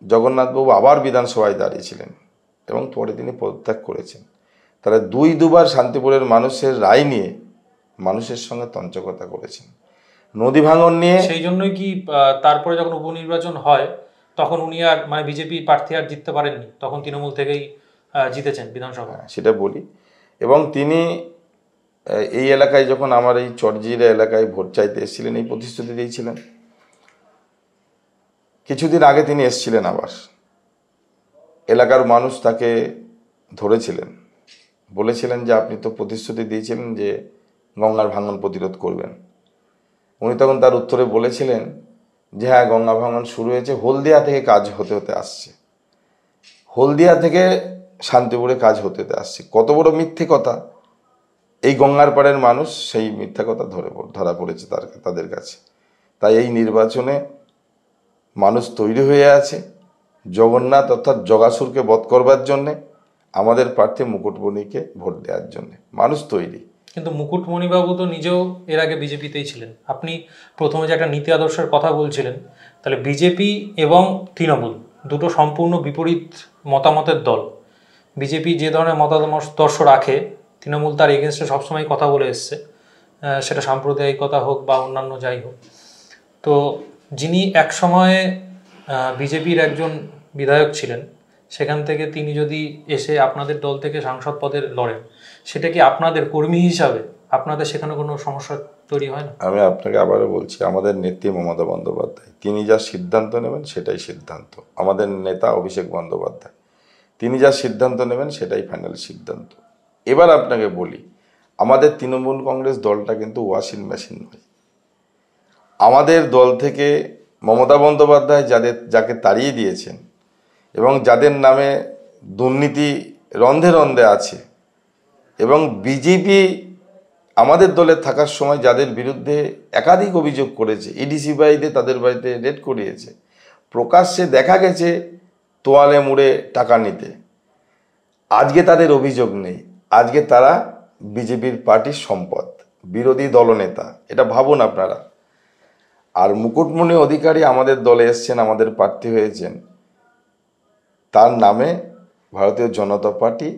জগন্নাথবাবু আবার বিধানসভায় দাঁড়িয়েছিলেন এবং পরে তিনি পদত্যাগ করেছেন। তারা দুবার শান্তিপুরের মানুষের রায় নিয়ে মানুষের সঙ্গে তঞ্চকতা করেছেন। নদী ভাঙন নিয়ে সেই জন্যই কি তারপরে যখন উপনির্বাচন হয় তখন উনি আর বিজেপি প্রার্থী আর জিততে পারেননি, তখন তৃণমূল থেকেই জিতেছেন বিধানসভা। সেটা বলি। এবং তিনি এই এলাকায় যখন আমার এই চরজিরা এলাকায় ভোট চাইতে এসেছিলেন, এই প্রতিশ্রুতি দিয়েছিলেন। কিছুদিন আগে তিনি এসেছিলেন আবার, এলাকার মানুষ তাকে ধরেছিলেন, বলেছিলেন যে আপনি তো প্রতিশ্রুতি দিয়েছিলেন যে গঙ্গার ভাঙন প্রতিরোধ করবেন। উনি তখন তার উত্তরে বলেছিলেন যে হ্যাঁ, গঙ্গা ভাঙন শুরু হয়েছে, হলদিয়া থেকে কাজ হতে হতে আসছে, হলদিয়া থেকে শান্তিপুরে কাজ হতে হতে আসছে। কত বড় মিথ্যে কথা! এই গঙ্গার পাড়ের মানুষ সেই মিথ্যা কথা ধরা পড়েছে তাদের কাছে। তাই এই নির্বাচনে মানুষ তৈরি হয়ে আছে জগন্নাথ অর্থাৎ জগাসুরকে বধ করবার জন্যে, আমাদের প্রার্থী মুকুটমণিকে ভোট দেওয়ার জন্যে মানুষ তৈরি। কিন্তু মুকুটমণিবাবু তো নিজেও এর আগে বিজেপিতেই ছিলেন। আপনি প্রথমে যে একটা নীতি আদর্শের কথা বলছিলেন, তাহলে বিজেপি এবং তৃণমূল দুটো সম্পূর্ণ বিপরীত মতামতের দল। বিজেপি যে ধরনের মতাদর্শ রাখে, তৃণমূল তার এগেনস্টে সবসময় কথা বলে এসছে, সেটা সাম্প্রদায়িকতা হোক বা অন্যান্য যাই হোক। তো যিনি এক সময়ে বিজেপির একজন বিধায়ক ছিলেন, সেখান থেকে তিনি যদি এসে আপনাদের দল থেকে সাংসদ পদে লড়েন, সেটা কি আপনাদের কর্মী হিসাবে আপনাদের সেখানে কোনো সমস্যা তৈরি হয় না? আমি আপনাকে আবারও বলছি, আমাদের নেত্রী মমতা বন্দ্যোপাধ্যায়, তিনি যা সিদ্ধান্ত নেবেন সেটাই সিদ্ধান্ত। আমাদের নেতা অভিষেক বন্দ্যোপাধ্যায়, তিনি যা সিদ্ধান্ত নেবেন সেটাই ফাইনাল সিদ্ধান্ত। এবার আপনাকে বলি, আমাদের তৃণমূল কংগ্রেস দলটা কিন্তু ওয়াশিং মেশিন নয়। আমাদের দল থেকে মমতা বন্দ্যোপাধ্যায় যাকে তাড়িয়ে দিয়েছেন এবং যাদের নামে দুর্নীতি রন্ধে রন্ধে আছে, এবং বিজেপি আমাদের দলে থাকার সময় যাদের বিরুদ্ধে একাধিক অভিযোগ করেছে, ইডিসি বাড়িতে তাদের বাড়িতে রেড করিয়েছে, প্রকাশ্যে দেখা গেছে তোয়ালে মুড়ে টাকা নিতে, আজকে তাদের অভিযোগ নেই, আজকে তারা বিজেপির পার্টির সম্পদ, বিরোধী দলনেতা। এটা ভাবুন আপনারা। আর মুকুটমণি অধিকারী আমাদের দলে এসছেন, আমাদের প্রার্থী হয়েছেন, তার নামে ভারতীয় জনতা পার্টি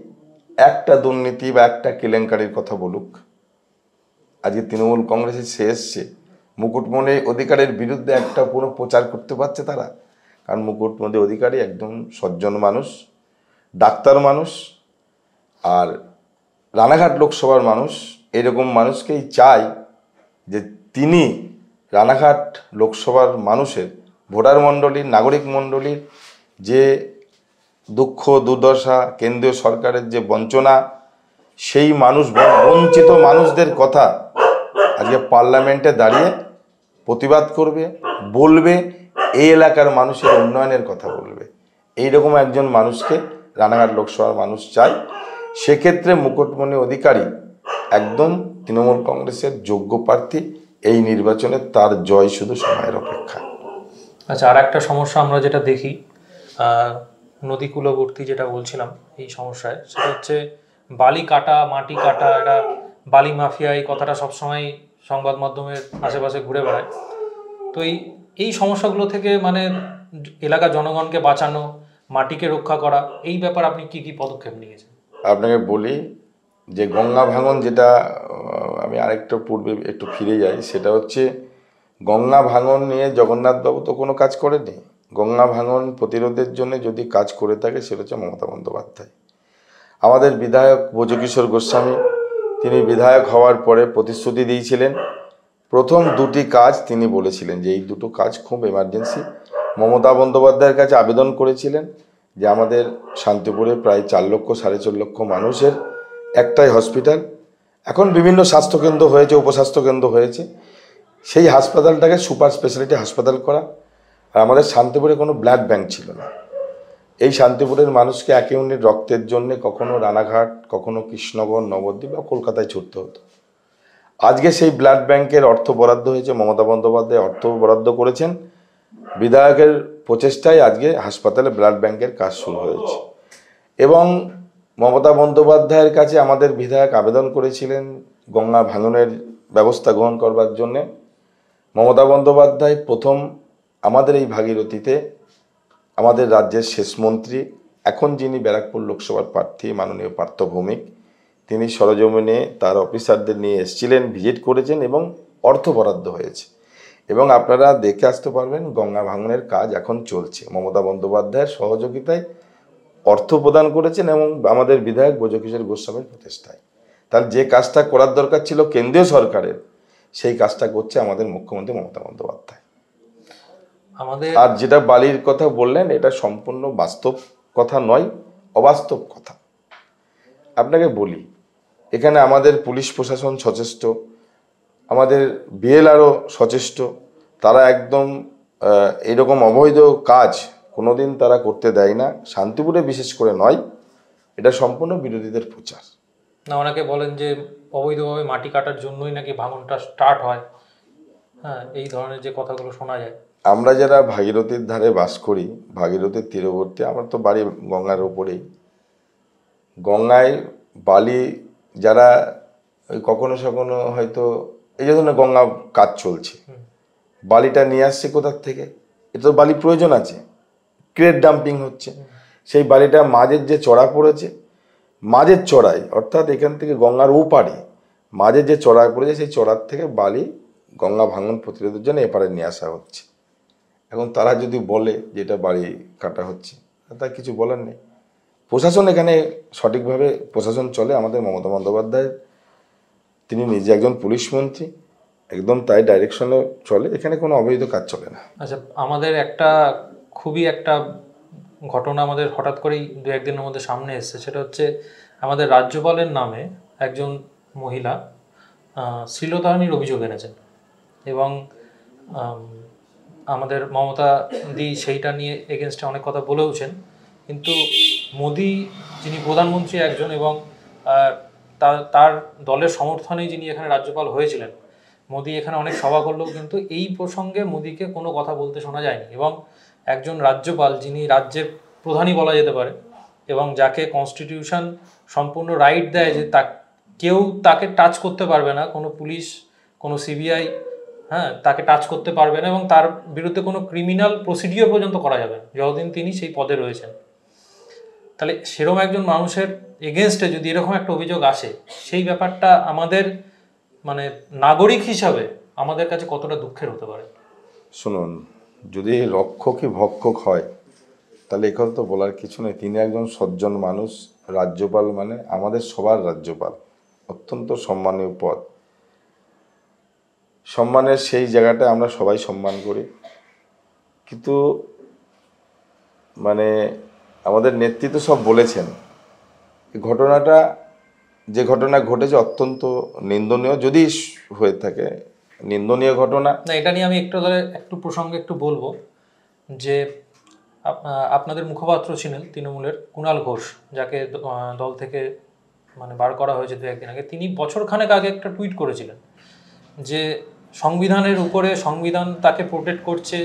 একটা দুর্নীতি বা একটা কেলেঙ্কারির কথা বলুক, আজকে তৃণমূল কংগ্রেসে সে এসছে, মুকুটমণি অধিকারীর বিরুদ্ধে একটা কোনো প্রচার করতে পারছে তারা? কারণ মুকুটমণি অধিকারী একদম সজ্জন মানুষ, ডাক্তার মানুষ, আর রানাঘাট লোকসভার মানুষ এরকম মানুষকেই চাই যে তিনি রানাঘাট লোকসভার মানুষের ভোটার মণ্ডলীর, নাগরিক মণ্ডলীর যে দুঃখ দুর্দশা, কেন্দ্রীয় সরকারের যে বঞ্চনা, সেই বঞ্চিত মানুষদের কথা আজকে পার্লামেন্টে দাঁড়িয়ে প্রতিবাদ করবে, বলবে, এই এলাকার মানুষের উন্নয়নের কথা বলবে। এইরকম একজন মানুষকে রানাঘাট লোকসভার মানুষ চায়। সেক্ষেত্রে মুকুটমণি অধিকারী একদম তৃণমূল কংগ্রেসের যোগ্য প্রার্থী। এই নির্বাচনে তার জয় শুধু সময়ের অপেক্ষা। আচ্ছা, আর একটা সমস্যা আমরা যেটা দেখি নদী কূলবর্তী, যেটা বলছিলাম এই সমস্যায়, সেটা হচ্ছে বালি কাটা, মাটি কাটা, এটা বালি মাফিয়া, এই কথাটা সবসময় সংবাদ মাধ্যমের আশেপাশে ঘুরে বেড়ায়। তো এই সমস্যাগুলো থেকে মানে এলাকার জনগণকে বাঁচানো, মাটিকে রক্ষা করা, এই ব্যাপার আপনি কি কি পদক্ষেপ নিয়েছেন? আপনাকে বলি যে গঙ্গা ভাঙন, যেটা আমি আরেকটা পূর্বে একটু ফিরে যাই, সেটা হচ্ছে গঙ্গা ভাঙন নিয়ে জগন্নাথবাবু তো কোনো কাজ করেনি। গঙ্গা ভাঙন প্রতিরোধের জন্য যদি কাজ করে থাকে সেটা হচ্ছে মমতা বন্দ্যোপাধ্যায়। আমাদের বিধায়ক ব্রজকিশোর গোস্বামী, তিনি বিধায়ক হওয়ার পরে প্রতিশ্রুতি দিয়েছিলেন, প্রথম দুটি কাজ তিনি বলেছিলেন যে এই দুটো কাজ খুব এমার্জেন্সি। মমতা বন্দ্যোপাধ্যায়ের কাছে আবেদন করেছিলেন যে আমাদের শান্তিপুরে প্রায় 4 লক্ষ 4.5 লক্ষ মানুষের একটাই হসপিটাল, এখন বিভিন্ন স্বাস্থ্যকেন্দ্র হয়েছে, উপস্বাস্থ্যকেন্দ্র হয়েছে, সেই হাসপাতালটাকে সুপার স্পেশালিটি হাসপাতাল করা। আর আমাদের শান্তিপুরে কোনো ব্লাড ব্যাংক ছিল না। এই শান্তিপুরের মানুষকে 1 ইউনিট রক্তের জন্য কখনো রানাঘাট, কখনো কৃষ্ণনগর, নবদ্বীপ বা কলকাতায় ছুটতে হতো। আজকে সেই ব্লাড ব্যাংকের অর্থ বরাদ্দ হয়েছে, মমতা বন্দ্যোপাধ্যায় অর্থ বরাদ্দ করেছেন, বিধায়কের প্রচেষ্টায় আজকে হাসপাতালে ব্লাড ব্যাংকের কাজ শুরু হয়েছে। এবং মমতা বন্দ্যোপাধ্যায়ের কাছে আমাদের বিধায়ক আবেদন করেছিলেন গঙ্গা ভাঙনের ব্যবস্থা গ্রহণ করবার জন্যে। মমতা বন্দ্যোপাধ্যায় প্রথম আমাদের এই ভাগীরথীতে আমাদের রাজ্যের শেষ মন্ত্রী, এখন যিনি ব্যারাকপুর লোকসভার প্রার্থী মাননীয় পার্থ ভৌমিক, তিনি সরজমিনে তার অফিসারদের নিয়ে এসেছিলেন, ভিজিট করেছেন এবং অর্থ বরাদ্দ হয়েছে। এবং আপনারা দেখে আসতে পারবেন গঙ্গা ভাঙনের কাজ এখন চলছে মমতা বন্দ্যোপাধ্যায়ের সহযোগিতায়, অর্থ প্রদান করেছেন এবং আমাদের বিধায়ক ব্রজকিশোর গোস্বামীর প্রচেষ্টায়। তাহলে যে কাজটা করার দরকার ছিল কেন্দ্রীয় সরকারের, সেই কাজটা করছে আমাদের মুখ্যমন্ত্রী মমতা বন্দ্যোপাধ্যায়। আমাদের আর যেটা বালির কথা বললেন, এটা সম্পূর্ণ বাস্তব কথা নয়, অবাস্তব কথা। আপনাকে বলি, এখানে আমাদের পুলিশ প্রশাসন সচেষ্ট, আমাদের বিএলআরও সচেষ্ট। তারা একদম এরকম অবৈধ কাজ কোনোদিন তারা করতে দেয় না, শান্তিপুরে বিশেষ করে নয়। এটা সম্পূর্ণ বিরোধীদের প্রচার। না, অনেকে বলেন যে অবৈধভাবে মাটি কাটার জন্যই নাকি ভাঙনটা স্টার্ট হয়। হ্যাঁ, এই ধরনের যে কথাগুলো শোনা যায়। আমরা যারা ভাগীরথীর ধারে বাস করি, ভাগীরথীর তীরবর্তী, আমার তো বাড়ি গঙ্গার ওপরেই। গঙ্গায় বালি যারা ওই কখনো সখনো হয়তো এই যে ধরনের গঙ্গা কাজ চলছে, বালিটা নিয়ে আসছে কোথার থেকে? এটা তো বালি প্রয়োজন আছে, ক্রেট ডাম্পিং হচ্ছে। সেই বালিটা মাঝের যে চড়া পড়েছে, মাঝের চড়াই অর্থাৎ এখান থেকে গঙ্গার ওপারে মাঝের যে চড়া পড়েছে, সেই চড়ার থেকে বালি গঙ্গা ভাঙন প্রতিরোধের জন্য এপারে নিয়ে আসা হচ্ছে। এখন তারা যদি বলে যে এটা বাড়ি কাটা হচ্ছে, তার কিছু বলার নেই। প্রশাসন এখানে সঠিকভাবে প্রশাসন চলে আমাদের মমতা বন্দ্যোপাধ্যায়, তিনি নিজে একজন পুলিশ মন্ত্রী, একদম তাই ডাইরেকশনে চলে, এখানে কোনো অবৈধ কাজ চলে না। আচ্ছা, আমাদের খুবই একটা ঘটনা আমাদের হঠাৎ করেই দু একদিনের মধ্যে সামনে এসেছে। সেটা হচ্ছে আমাদের রাজ্যপালের নামে একজন মহিলা শ্লীলতাহানির অভিযোগ এনেছেন এবং আমাদের মমতা দি সেইটা নিয়ে এগেনস্টে অনেক কথা বলেওছেন। কিন্তু মোদি, যিনি প্রধানমন্ত্রী একজন এবং তার দলের সমর্থনেই যিনি এখানে রাজ্যপাল হয়েছিলেন, মোদি এখানে অনেক সভা করলেও কিন্তু এই প্রসঙ্গে মোদিকে কোনো কথা বলতে শোনা যায়নি। এবং একজন রাজ্যপাল, যিনি রাজ্যের প্রধানই বলা যেতে পারে এবং যাকে কনস্টিটিউশন সম্পূর্ণ রাইট দেয় যে কেউ তাকে টাচ করতে পারবে না, কোনো পুলিশ, কোনো সিবিআই, হ্যাঁ, তাকে টাচ করতে পারবে না এবং তার বিরুদ্ধে কোনো ক্রিমিনাল প্রসিডিওর পর্যন্ত করা যাবে না যতদিন তিনি সেই পদে রয়েছেন। তাহলে সেরকম একজন মানুষের এগেনস্টে যদি এরকম একটা অভিযোগ আসে, সেই ব্যাপারটা আমাদের মানে নাগরিক হিসাবে আমাদের কাছে কতটা দুঃখের হতে পারে? শুনুন, যদি রক্ষকই ভক্ষক হয় তাহলে এখানে তো বলার কিছু নেই। তিনি একজন সজ্জন মানুষ। রাজ্যপাল মানে আমাদের সবার রাজ্যপাল, অত্যন্ত সম্মানীয় পদ। সম্মানের সেই জায়গাটায় আমরা সবাই সম্মান করি, কিন্তু মানে আমাদের নেতৃত্ব সব বলেছেন এই ঘটনাটা, যে ঘটনা ঘটেছে অত্যন্ত নিন্দনীয়। যদি হয়ে থাকে নিন্দনীয় ঘটনা, না, এটা নিয়ে আমি একটু প্রসঙ্গে একটু বলবো যে আপনাদের মুখপাত্র ছিলেন তৃণমূলের কুণাল ঘোষ, যাকে দল থেকে মানে বার করা হয়েছে দু একদিন আগে। তিনি বছরখানেক আগে একটা টুইট করেছিলেন যে সংবিধানের উপরে সংবিধান তাকে প্রোটেক্ট করছে,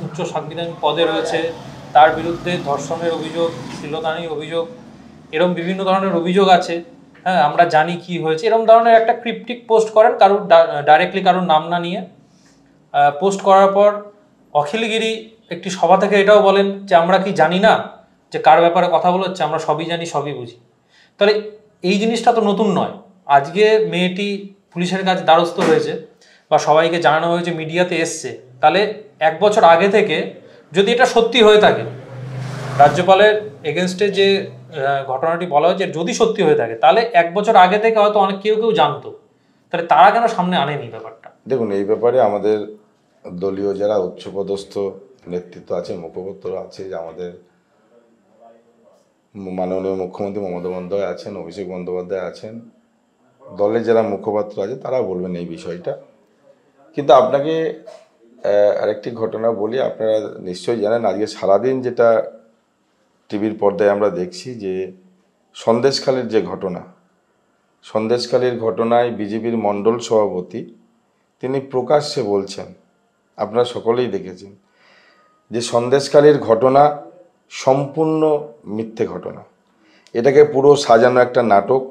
উচ্চ সাংবিধানিক পদে রয়েছে, তার বিরুদ্ধে ধর্ষণের অভিযোগ, শ্লীলতাহানির অভিযোগ, এরকম বিভিন্ন ধরনের অভিযোগ আছে। হ্যাঁ, আমরা জানি কি হয়েছে, এরকম ধরনের একটা ক্রিপ্টিক পোস্ট করেন, কারোর ডাইরেক্টলি কারোর নাম না নিয়ে। পোস্ট করার পর অখিলগিরি একটি সভা থেকে এটাও বলেন যে আমরা কি জানি না যে কার ব্যাপারে কথা বলা হচ্ছে, আমরা সবই জানি, সবই বুঝি। তাহলে এই জিনিসটা তো নতুন নয়। আজকে মেয়েটি পুলিশের কাছে দ্বারস্থ হয়েছে বা সবাইকে জানানো হয়েছে, মিডিয়াতে এসছে, তাহলে 1 বছর আগে থেকে যদি এটা সত্যি হয়ে থাকে, রাজ্যপালের এগেনস্টে যে ঘটনাটি বলা হয়েছে যদি সত্যি হয়ে থাকে, তাহলে 1 বছর আগে থেকে হয়তো অনেক কেউ জানতো। তাহলে তারা কেন সামনে আনেনি ব্যাপারটা? দেখুন, এই ব্যাপারে আমাদের দলীয় যারা উচ্চপদস্থ নেতৃত্ব আছে, মুখপাত্র আছে, যে আমাদের মাননীয় মুখ্যমন্ত্রী মমতা বন্দ্যোপাধ্যায় আছেন, অভিষেক বন্দ্যোপাধ্যায় আছেন, দলের যারা মুখপাত্র আছে তারা বলবেন এই বিষয়টা। কিন্তু আপনাকে আরেকটি ঘটনা বলি, আপনারা নিশ্চয়ই জানেন আজকে সারাদিন যেটা টিভির পর্দায় আমরা দেখছি যে সন্দেশখালীর যে ঘটনা, সন্দেশখালীর ঘটনায় বিজেপির মণ্ডল সভাপতি তিনি প্রকাশ্যে বলছেন, আপনারা সকলেই দেখেছেন, যে সন্দেশখালীর ঘটনা সম্পূর্ণ মিথ্যে ঘটনা, এটাকে পুরো সাজানো একটা নাটক,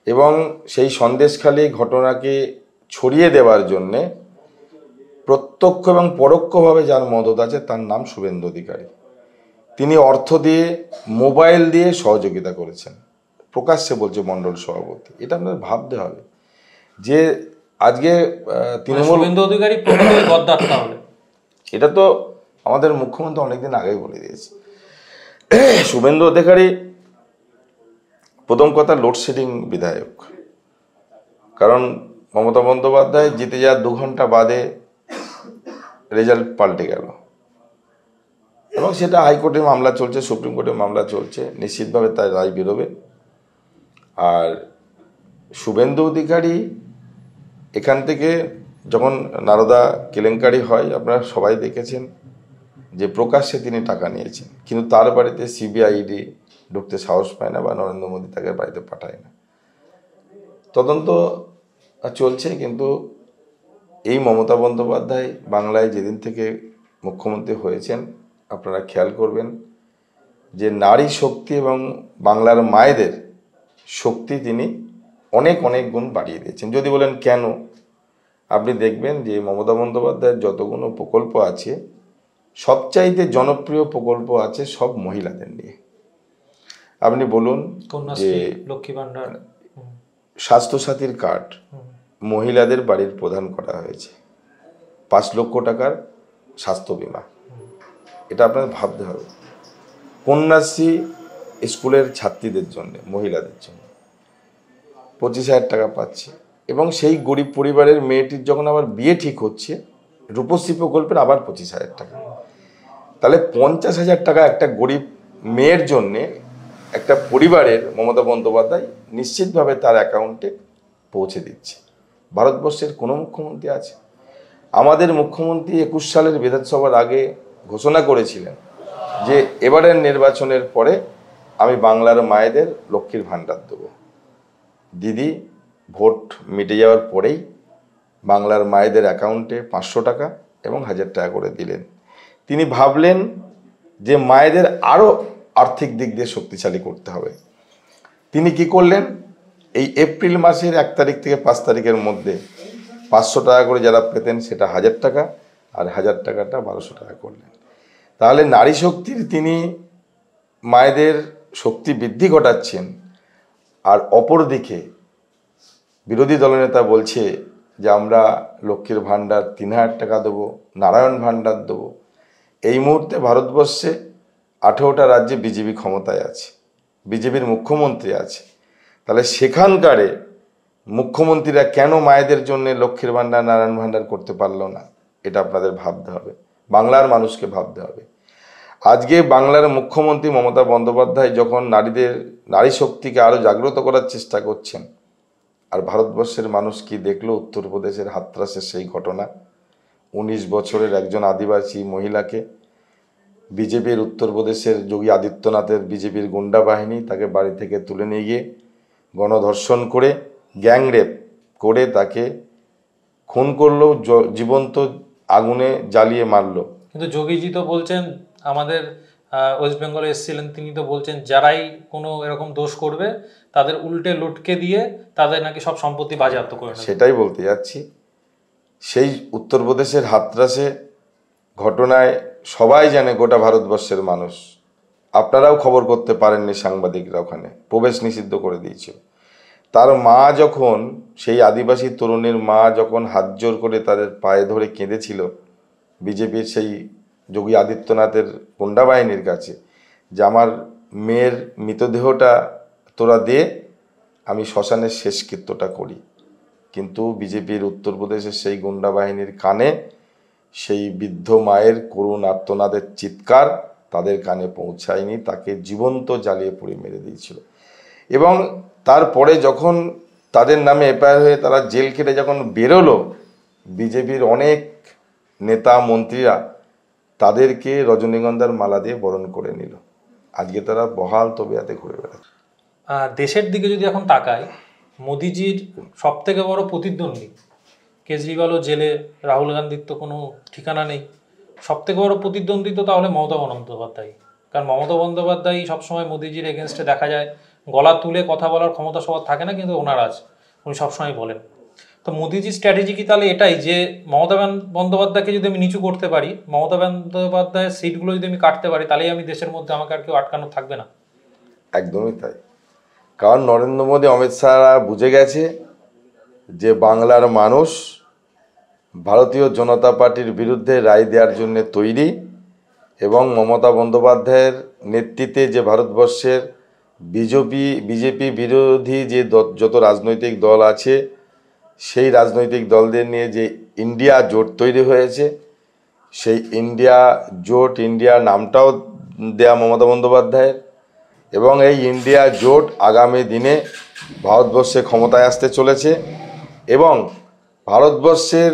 এবং সেই সন্দেশখালী ঘটনাকে ছড়িয়ে দেওয়ার জন্যে প্রত্যক্ষ এবং পরোক্ষভাবে যার মদত আছে তার নাম শুভেন্দু অধিকারী। তিনি অর্থ দিয়ে, মোবাইল দিয়ে সহযোগিতা করেছেন, প্রকাশ্যে বলছে মণ্ডল সভাপতি। এটা আপনাদের ভাবতে হবে যে আজকে তৃণমূল শুভেন্দু অধিকারী প্রকৃত গদ্দার। তাহলে এটা তো আমাদের মুখ্যমন্ত্রী অনেকদিন আগেই বলে দিয়েছে। শুভেন্দু অধিকারী প্রথম কথা লোডশেডিং বিধায়ক, কারণ মমতা বন্দ্যোপাধ্যায় জিতে যাওয়ার 2 ঘন্টা বাদে রেজাল্ট পাল্টে গেল এবং সেটা হাইকোর্টে মামলা চলছে, সুপ্রিম কোর্টে মামলা চলছে, নিশ্চিতভাবে তার রায় বেরোবে। আর শুভেন্দু অধিকারী এখান থেকে যখন নারদা কেলেঙ্কারি হয় আপনারা সবাই দেখেছেন যে প্রকাশ্যে তিনি টাকা নিয়েছেন, কিন্তু তার বাড়িতে সিবিআইডি ঢুকতে সাহস পায় না বা নরেন্দ্র মোদী তাকে বাড়িতে পাঠায় না। তদন্ত চলছে, কিন্তু এই মমতা বন্দ্যোপাধ্যায় বাংলায় যেদিন থেকে মুখ্যমন্ত্রী হয়েছেন আপনারা খেয়াল করবেন যে নারী শক্তি এবং বাংলার মায়েদের শক্তি তিনি অনেক অনেক গুণ বাড়িয়ে দিয়েছেন। যদি বলেন কেন, আপনি দেখবেন যে মমতা বন্দ্যোপাধ্যায়ের যতগুলো প্রকল্প আছে সবচাইতে জনপ্রিয় প্রকল্প আছে সব মহিলাদের নিয়ে। আপনি বলুন যে লক্ষ্মী ভান্ডার, স্বাস্থ্যসাথীর কার্ড মহিলাদের বাড়ির প্রদান করা হয়েছে, 5 লক্ষ টাকার স্বাস্থ্য বীমা, এটা আপনার ভাবতে হবে। কন্যাশ্রী স্কুলের ছাত্রীদের জন্য, মহিলাদের জন্য 25,000 টাকা পাচ্ছে, এবং সেই গরিব পরিবারের মেয়েটির যখন আবার বিয়ে ঠিক হচ্ছে রূপশ্রী প্রকল্পের আবার 25,000 টাকা। তাহলে 50,000 টাকা একটা গরিব মেয়ের জন্যে একটা পরিবারের মমতা বন্দ্যোপাধ্যায় নিশ্চিতভাবে তার অ্যাকাউন্টে পৌঁছে দিচ্ছে। ভারতবর্ষের কোনো মুখ্যমন্ত্রী আছে? আমাদের মুখ্যমন্ত্রী 21 সালের বিধানসভার আগে ঘোষণা করেছিলেন যে এবারের নির্বাচনের পরে আমি বাংলার মায়েদের লক্ষ্মীর ভাণ্ডার দেবো। দিদি ভোট মিটে যাওয়ার পরেই বাংলার মায়েদের অ্যাকাউন্টে 500 টাকা এবং 1000 টাকা করে দিলেন। তিনি ভাবলেন যে মায়েদের আরও আর্থিক দিক দিয়ে শক্তিশালী করতে হবে। তিনি কি করলেন, এই এপ্রিল মাসের 1 তারিখ থেকে 5 তারিখের মধ্যে 500 টাকা করে যারা পেতেন সেটা 1000 টাকা, আর 1000 টাকাটা 1200 টাকা করলেন। তাহলে নারী শক্তির তিনি মায়েদের শক্তি বৃদ্ধি ঘটাচ্ছেন, আর অপরদিকে বিরোধী দলনেতা বলছে যে আমরা লক্ষ্মীর ভাণ্ডার 3000 টাকা দেবো, নারায়ণ ভাণ্ডার দেবো। এই মুহূর্তে ভারতবর্ষে 18টা রাজ্যে বিজেপি ক্ষমতায় আছে, বিজেপির মুখ্যমন্ত্রী আছে। তাহলে সেখানকারে মুখ্যমন্ত্রীরা কেন মায়েদের জন্য লক্ষ্মীর ভাণ্ডার, নারায়ণ ভাণ্ডার করতে পারলো না? এটা আপনাদের ভাবতে হবে, বাংলার মানুষকে ভাবতে হবে। আজকে বাংলার মুখ্যমন্ত্রী মমতা বন্দ্যোপাধ্যায় যখন নারী শক্তিকে আরও জাগ্রত করার চেষ্টা করছেন, আর ভারতবর্ষের মানুষ কি দেখলো? উত্তরপ্রদেশের হাতরাসের সেই ঘটনা, 19 বছরের একজন আদিবাসী মহিলাকে বিজেপির উত্তরপ্রদেশের যোগী আদিত্যনাথের বিজেপির গুন্ডা বাহিনী তাকে বাড়ি থেকে তুলে নিয়ে গিয়ে গণধর্ষণ করে গ্যাংরেপ করে তাকে খুন করলো, জীবন্ত আগুনে জ্বালিয়ে মারলো। কিন্তু যোগীজি তো বলছেন, আমাদের ওয়েস্ট বেঙ্গলে এসেছিলেন, তিনি তো বলছেন যারাই কোনো এরকম দোষ করবে তাদের উল্টে লটকে দিয়ে তাদের নাকি সব সম্পত্তি বাজেয়াপ্ত করে নেবে। সেটাই বলতে যাচ্ছি, সেই উত্তরপ্রদেশের হাতরাসে ঘটনায় সবাই জানে, গোটা ভারতবর্ষের মানুষ। আপনারাও খবর করতে পারেননি, সাংবাদিকরা ওখানে প্রবেশ নিষিদ্ধ করে দিয়েছিল। তার মা যখন, সেই আদিবাসী তরুণীর মা যখন হাত জোর করে তাদের পায়ে ধরে কেঁদেছিল বিজেপির সেই যোগী আদিত্যনাথের গুন্ডা বাহিনীর কাছে, যে আমার মেয়ের মৃতদেহটা তোরা দে, আমি শ্মশানের শেষকৃত্যটা করি। কিন্তু বিজেপির উত্তরপ্রদেশের সেই গুন্ডা বাহিনীর কানে সেই বৃদ্ধ মায়ের করুণ আর্তনাদের চিৎকার তাদের কানে পৌঁছায়নি, তাকে জীবন্ত জ্বালিয়ে পুড়ে মেরে দিয়েছিল। এবং তারপরে যখন তাদের নামে এফআইআর হয়ে তারা জেল খেটে যখন বেরোলো, বিজেপির অনেক নেতা মন্ত্রীরা তাদেরকে রজনীগন্ধার মালা দিয়ে বরণ করে নিল। আজকে তারা বহাল তবিয়াতে ঘুরে বেড়াচ্ছে। দেশের দিকে যদি এখন তাকাই, মোদিজির সব থেকে বড় প্রতিদ্বন্দ্বী কেজরিওয়ালও জেলে, রাহুল গান্ধীর তো কোনো ঠিকানা নেই। সব থেকে বড় প্রতিদ্বন্দ্বী তো তাহলে মমতা বন্দ্যোপাধ্যায়, কারণ মমতা বন্দ্যোপাধ্যায় সবসময় মোদিজির এগেনস্টে দেখা যায় গলা তুলে কথা বলার ক্ষমতা সবার থাকে না, কিন্তু ওনার আছে, উনি সবসময় বলেন। তো মোদিজির স্ট্র্যাটেজি কি তাহলে এটাই যে মমতা বন্দ্যোপাধ্যায়কে যদি আমি নিচু করতে পারি, মমতা বন্দ্যোপাধ্যায়ের সিটগুলো যদি আমি কাটতে পারি, তাহলেই আমি দেশের মধ্যে আমাকে আর কেউ আটকানো থাকবে না? একদমই তাই, কারণ নরেন্দ্র মোদী, অমিত শাহরা বুঝে গেছে যে বাংলার মানুষ ভারতীয় জনতা পার্টির বিরুদ্ধে রায় দেওয়ার জন্য তৈরি, এবং মমতা বন্দ্যোপাধ্যায়ের নেতৃত্বে যে ভারতবর্ষের বিজেপি বিরোধী যে যত রাজনৈতিক দল আছে সেই রাজনৈতিক দলদের নিয়ে যে ইন্ডিয়া জোট তৈরি হয়েছে, সেই ইন্ডিয়া জোট, ইন্ডিয়া নামটাও দেয়া মমতা বন্দ্যোপাধ্যায়ের, এবং এই ইন্ডিয়া জোট আগামী দিনে ভারতবর্ষে ক্ষমতায় আসতে চলেছে। এবং ভারতবর্ষের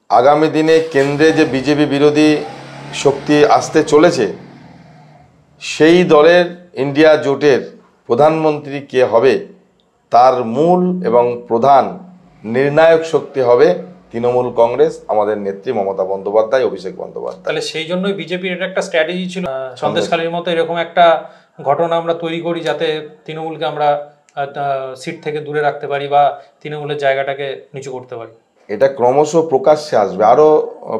আগামী দিনে কেন্দ্রে যে বিজেপি বিরোধী শক্তি আসতে চলেছে, সেই দলের ইন্ডিয়া জোটের প্রধানমন্ত্রী কে হবে তার মূল এবং প্রধান নির্ণায়ক শক্তি হবে তৃণমূল কংগ্রেস, আমাদের নেত্রী মমতা বন্দ্যোপাধ্যায়, অভিষেক বন্দ্যোপাধ্যায়। তাহলে সেই জন্যই বিজেপির এটা একটা স্ট্র্যাটেজি ছিল সন্দেশখালীর মতো এরকম একটা ঘটনা আমরা তৈরি করি যাতে তৃণমূলকে আমরা সিট থেকে দূরে রাখতে পারি বা তৃণমূলের জায়গাটাকে নিচু করতে পারি। এটা ক্রমশ প্রকাশ্যে আসবে, আরও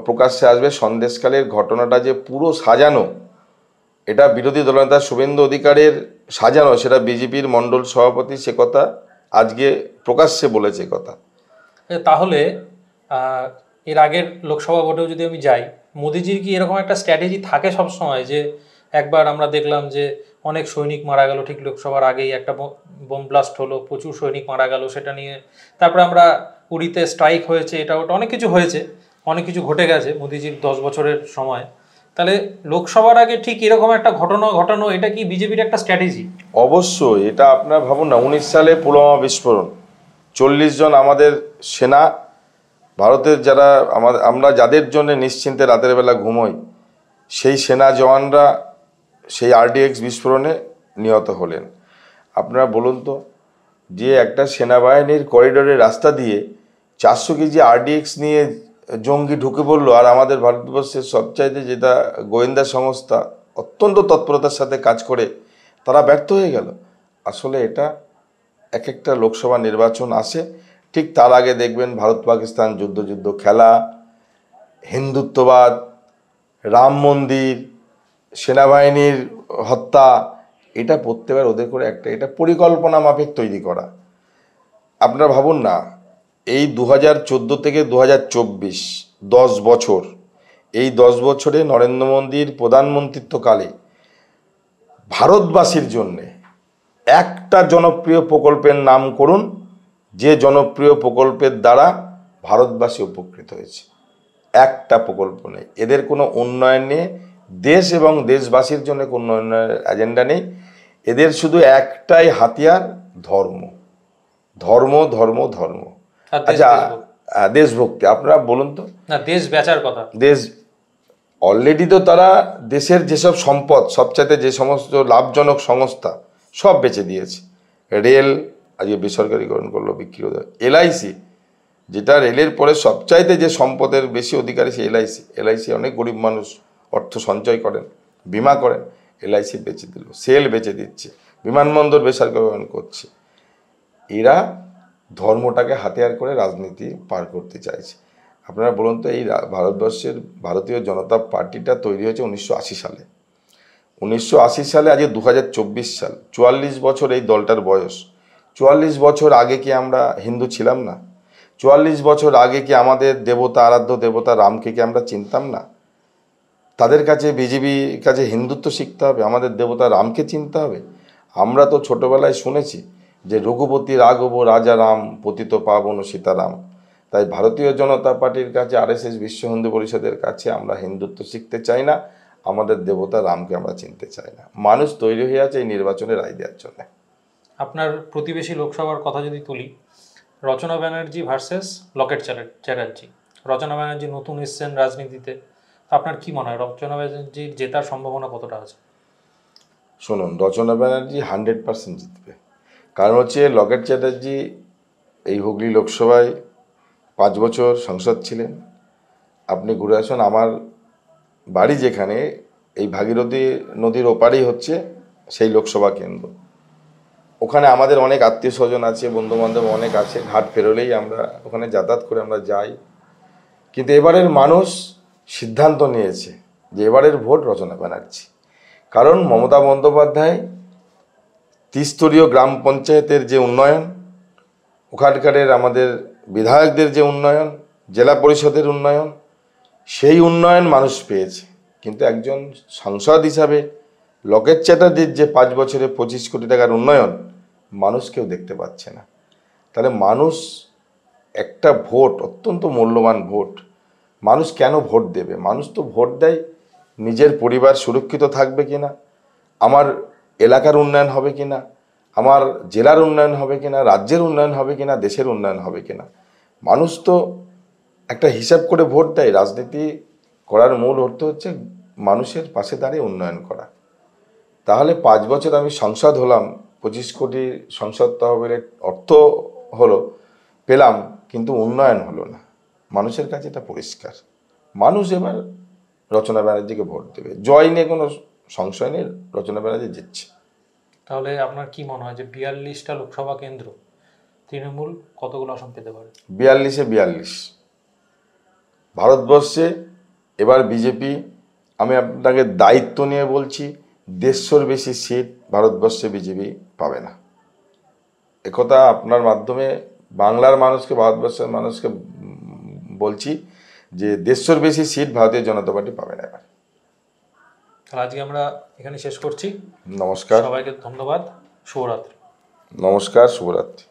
প্রকাশ্যে আসবে। সন্দেশখালীর ঘটনাটা যে পুরো সাজানো, এটা বিরোধী দলনেতা শুভেন্দু অধিকারীর সাজানো, সেটা বিজেপির মণ্ডল সভাপতি সে কথা আজকে প্রকাশ্যে বলেছে কথা। তাহলে এর আগের লোকসভা ভোটেও যদি আমি যাই, মোদিজির কি এরকম একটা স্ট্র্যাটেজি থাকে সবসময় যে একবার আমরা দেখলাম যে অনেক সৈনিক মারা গেল ঠিক লোকসভার আগেই, একটা বোম ব্লাস্ট হলো, প্রচুর সৈনিক মারা গেল, সেটা নিয়ে তারপরে আমরা উড়িতে স্ট্রাইক হয়েছে, এটা ওটা অনেক কিছু হয়েছে, অনেক কিছু ঘটে গেছে মোদিজির 10 বছরের সময়। তাহলে লোকসভার আগে ঠিক এরকম একটা ঘটনা ঘটানো, এটা কি বিজেপির একটা স্ট্র্যাটেজি? অবশ্যই। এটা আপনার ভাবুন না, 19 সালে পুলওয়ামা বিস্ফোরণ, 40 জন আমাদের সেনা, ভারতের যারা আমরা যাদের জন্য নিশ্চিন্তে রাতের বেলা ঘুমোই, সেই সেনা জওয়ানরা সেই RDX বিস্ফোরণে নিহত হলেন। আপনারা বলুন তো, যে একটা সেনাবাহিনীর করিডোরের রাস্তা দিয়ে 400 কেজি RDX নিয়ে জঙ্গি ঢুকে পড়লো, আর আমাদের ভারতবর্ষের সবচাইতে যেটা গোয়েন্দা সংস্থা অত্যন্ত তৎপরতার সাথে কাজ করে তারা ব্যর্থ হয়ে গেল। আসলে এটা এক একটা লোকসভা নির্বাচন আসে, ঠিক তার আগে দেখবেন ভারত পাকিস্তান যুদ্ধ খেলা, হিন্দুত্ববাদ, রাম মন্দির, সেনাবাহিনীর হত্যা, এটা প্রত্যেকবার ওদের করে একটা এটা পরিকল্পনা মাফিক তৈরি করা। আপনারা ভাবুন না, এই 2014 থেকে 2024 10 বছর, এই 10 বছরে নরেন্দ্র মোদীর প্রধানমন্ত্রিত্বকালে ভারতবাসীর জন্যে একটা জনপ্রিয় প্রকল্পের নাম করুন যে জনপ্রিয় প্রকল্পের দ্বারা ভারতবাসী উপকৃত হয়েছে। একটা প্রকল্প নেই। এদের কোনো উন্নয়ন নেই, দেশ এবং দেশবাসীর জন্য কোনো উন্নয়নের এজেন্ডা নেই। এদের শুধু একটাই হাতিয়ার, ধর্ম ধর্ম ধর্ম ধর্ম। আচ্ছা, দেশভক্তি। আপনারা বলুন তো, না দেশ বেচার কথা, দেশ অলরেডি তো তারা দেশের যেসব সম্পদ, সবচাইতে যে সমস্ত লাভজনক সংস্থা সব বেচে দিয়েছে। রেল আজকে বেসরকারিকরণ করলো, বিক্রি হলো। LIC, যেটা রেলের পরে সবচাইতে যে সম্পদের বেশি অধিকারী, সেই LIC অনেক গরিব মানুষ অর্থ সঞ্চয় করেন, বিমা করেন, LIC বেচে দিল, সেল বেচে দিচ্ছে, বিমানবন্দর বেসরকারিকরণ করছে। এরা ধর্মটাকে হাতিয়ার করে রাজনীতি পার করতে চাইছে। আপনারা বলুন তো, এই ভারতবর্ষের ভারতীয় জনতা পার্টিটা তৈরি হয়েছে 1980 সালে। 1980 সালে, আজকে 2024 সাল, 44 বছর এই দলটার বয়স। 44 বছর আগে কি আমরা হিন্দু ছিলাম না? 44 বছর আগে কি আমাদের দেবতা, আরাধ্য দেবতা রামকে কি আমরা চিনতাম না? তাদের কাছে, বিজেপির কাছে হিন্দুত্ব শিখতে হবে, আমাদের দেবতা রামকে চিনতে হবে। আমরা তো ছোটবেলায় শুনেছি যে রঘুপতি রাঘব রাজা রাম, পতিত পাবন সীতারাম। তাই ভারতীয় জনতা পার্টির কাছে, RSS বিশ্ব হিন্দু পরিষদের কাছে আমরা হিন্দুত্ব শিখতে চাই না, আমাদের দেবতা রামকে আমরা চিনতে চাই না। মানুষ তৈরি হয়ে আছে এই নির্বাচনে রায় দেওয়ার জন্য। আপনার প্রতিবেশী লোকসভার কথা যদি তুলি, রচনা ব্যানার্জি ভার্সেস লকেট চ্যাটার্জি। রচনা ব্যানার্জি নতুন এসছেন রাজনীতিতে, আপনার কি মনে হয় রচনা ব্যানার্জির জেতার সম্ভাবনা কতটা আছে? শুনুন, রচনা ব্যানার্জি 100% জিতবে। কারণ হচ্ছে, লকেট চ্যাটার্জি এই হুগলি লোকসভায় 5 বছর সংসদ ছিলেন। আপনি ঘুরে আসুন, আমার বাড়ি যেখানে, এই ভাগীরথী নদীর ওপারেই হচ্ছে সেই লোকসভা কেন্দ্র। ওখানে আমাদের অনেক আত্মীয় স্বজন আছে, বন্ধুবান্ধব অনেক আছে, ঘাট পেরোলেই আমরা ওখানে যাতায়াত করে আমরা যাই। কিন্তু এবারের মানুষ সিদ্ধান্ত নিয়েছে যে এবারের ভোট রচনা ব্যানার্জি। কারণ মমতা বন্দ্যোপাধ্যায় ত্রিস্তরীয় গ্রাম পঞ্চায়েতের যে উন্নয়ন, ওখানকারের আমাদের বিধায়কদের যে উন্নয়ন, জেলা পরিষদের উন্নয়ন, সেই উন্নয়ন মানুষ পেয়েছে। কিন্তু একজন সাংসদ হিসাবে লকেট চ্যাটার্জির যে 5 বছরে 25 কোটি টাকার উন্নয়ন মানুষ কেউ দেখতে পাচ্ছে না। তাহলে মানুষ একটা ভোট, অত্যন্ত মূল্যবান ভোট, মানুষ কেন ভোট দেবে? মানুষ তো ভোট দেয় নিজের পরিবার সুরক্ষিত থাকবে কিনা, আমার এলাকার উন্নয়ন হবে কিনা, আমার জেলার উন্নয়ন হবে কিনা, রাজ্যের উন্নয়ন হবে কিনা, দেশের উন্নয়ন হবে কিনা। মানুষ তো একটা হিসাব করে ভোট দেয়। রাজনীতি করার মূল অর্থ হচ্ছে মানুষের পাশে দাঁড়িয়ে উন্নয়ন করা। তাহলে 5 বছর আমি সংসদ হলাম, 25 কোটি সংসদ তহবিলের অর্থ হলো পেলাম, কিন্তু উন্নয়ন হলো না। মানুষের কাছে এটা পরিষ্কার। মানুষ এবার রচনা ব্যানার্জিকে ভোট দেবে, জয় নিয়ে কোনো সংশয় নেই, রচনা ব্যানার্জি জিতছে। তাহলে আপনার কি মনে হয় যে 42টা লোকসভা কেন্দ্র তৃণমূল কতগুলো আসন পেতে পারে? 42-এ 42। ভারতবর্ষে এবার বিজেপি, আমি আপনাকে দায়িত্ব নিয়ে বলছি, 150-র বেশি সিট ভারতবর্ষে বিজেপি পাবে না। একথা আপনার মাধ্যমে বাংলার মানুষকে, ভারতবর্ষের মানুষকে বলছি যে 150-র বেশি সিট ভারতীয় জনতা পার্টি পাবে না এবার। তাহলে আজকে আমরা এখানে শেষ করছি। নমস্কার। সবাইকে ধন্যবাদ। শুভরাত্রি। নমস্কার, শুভরাত্রি।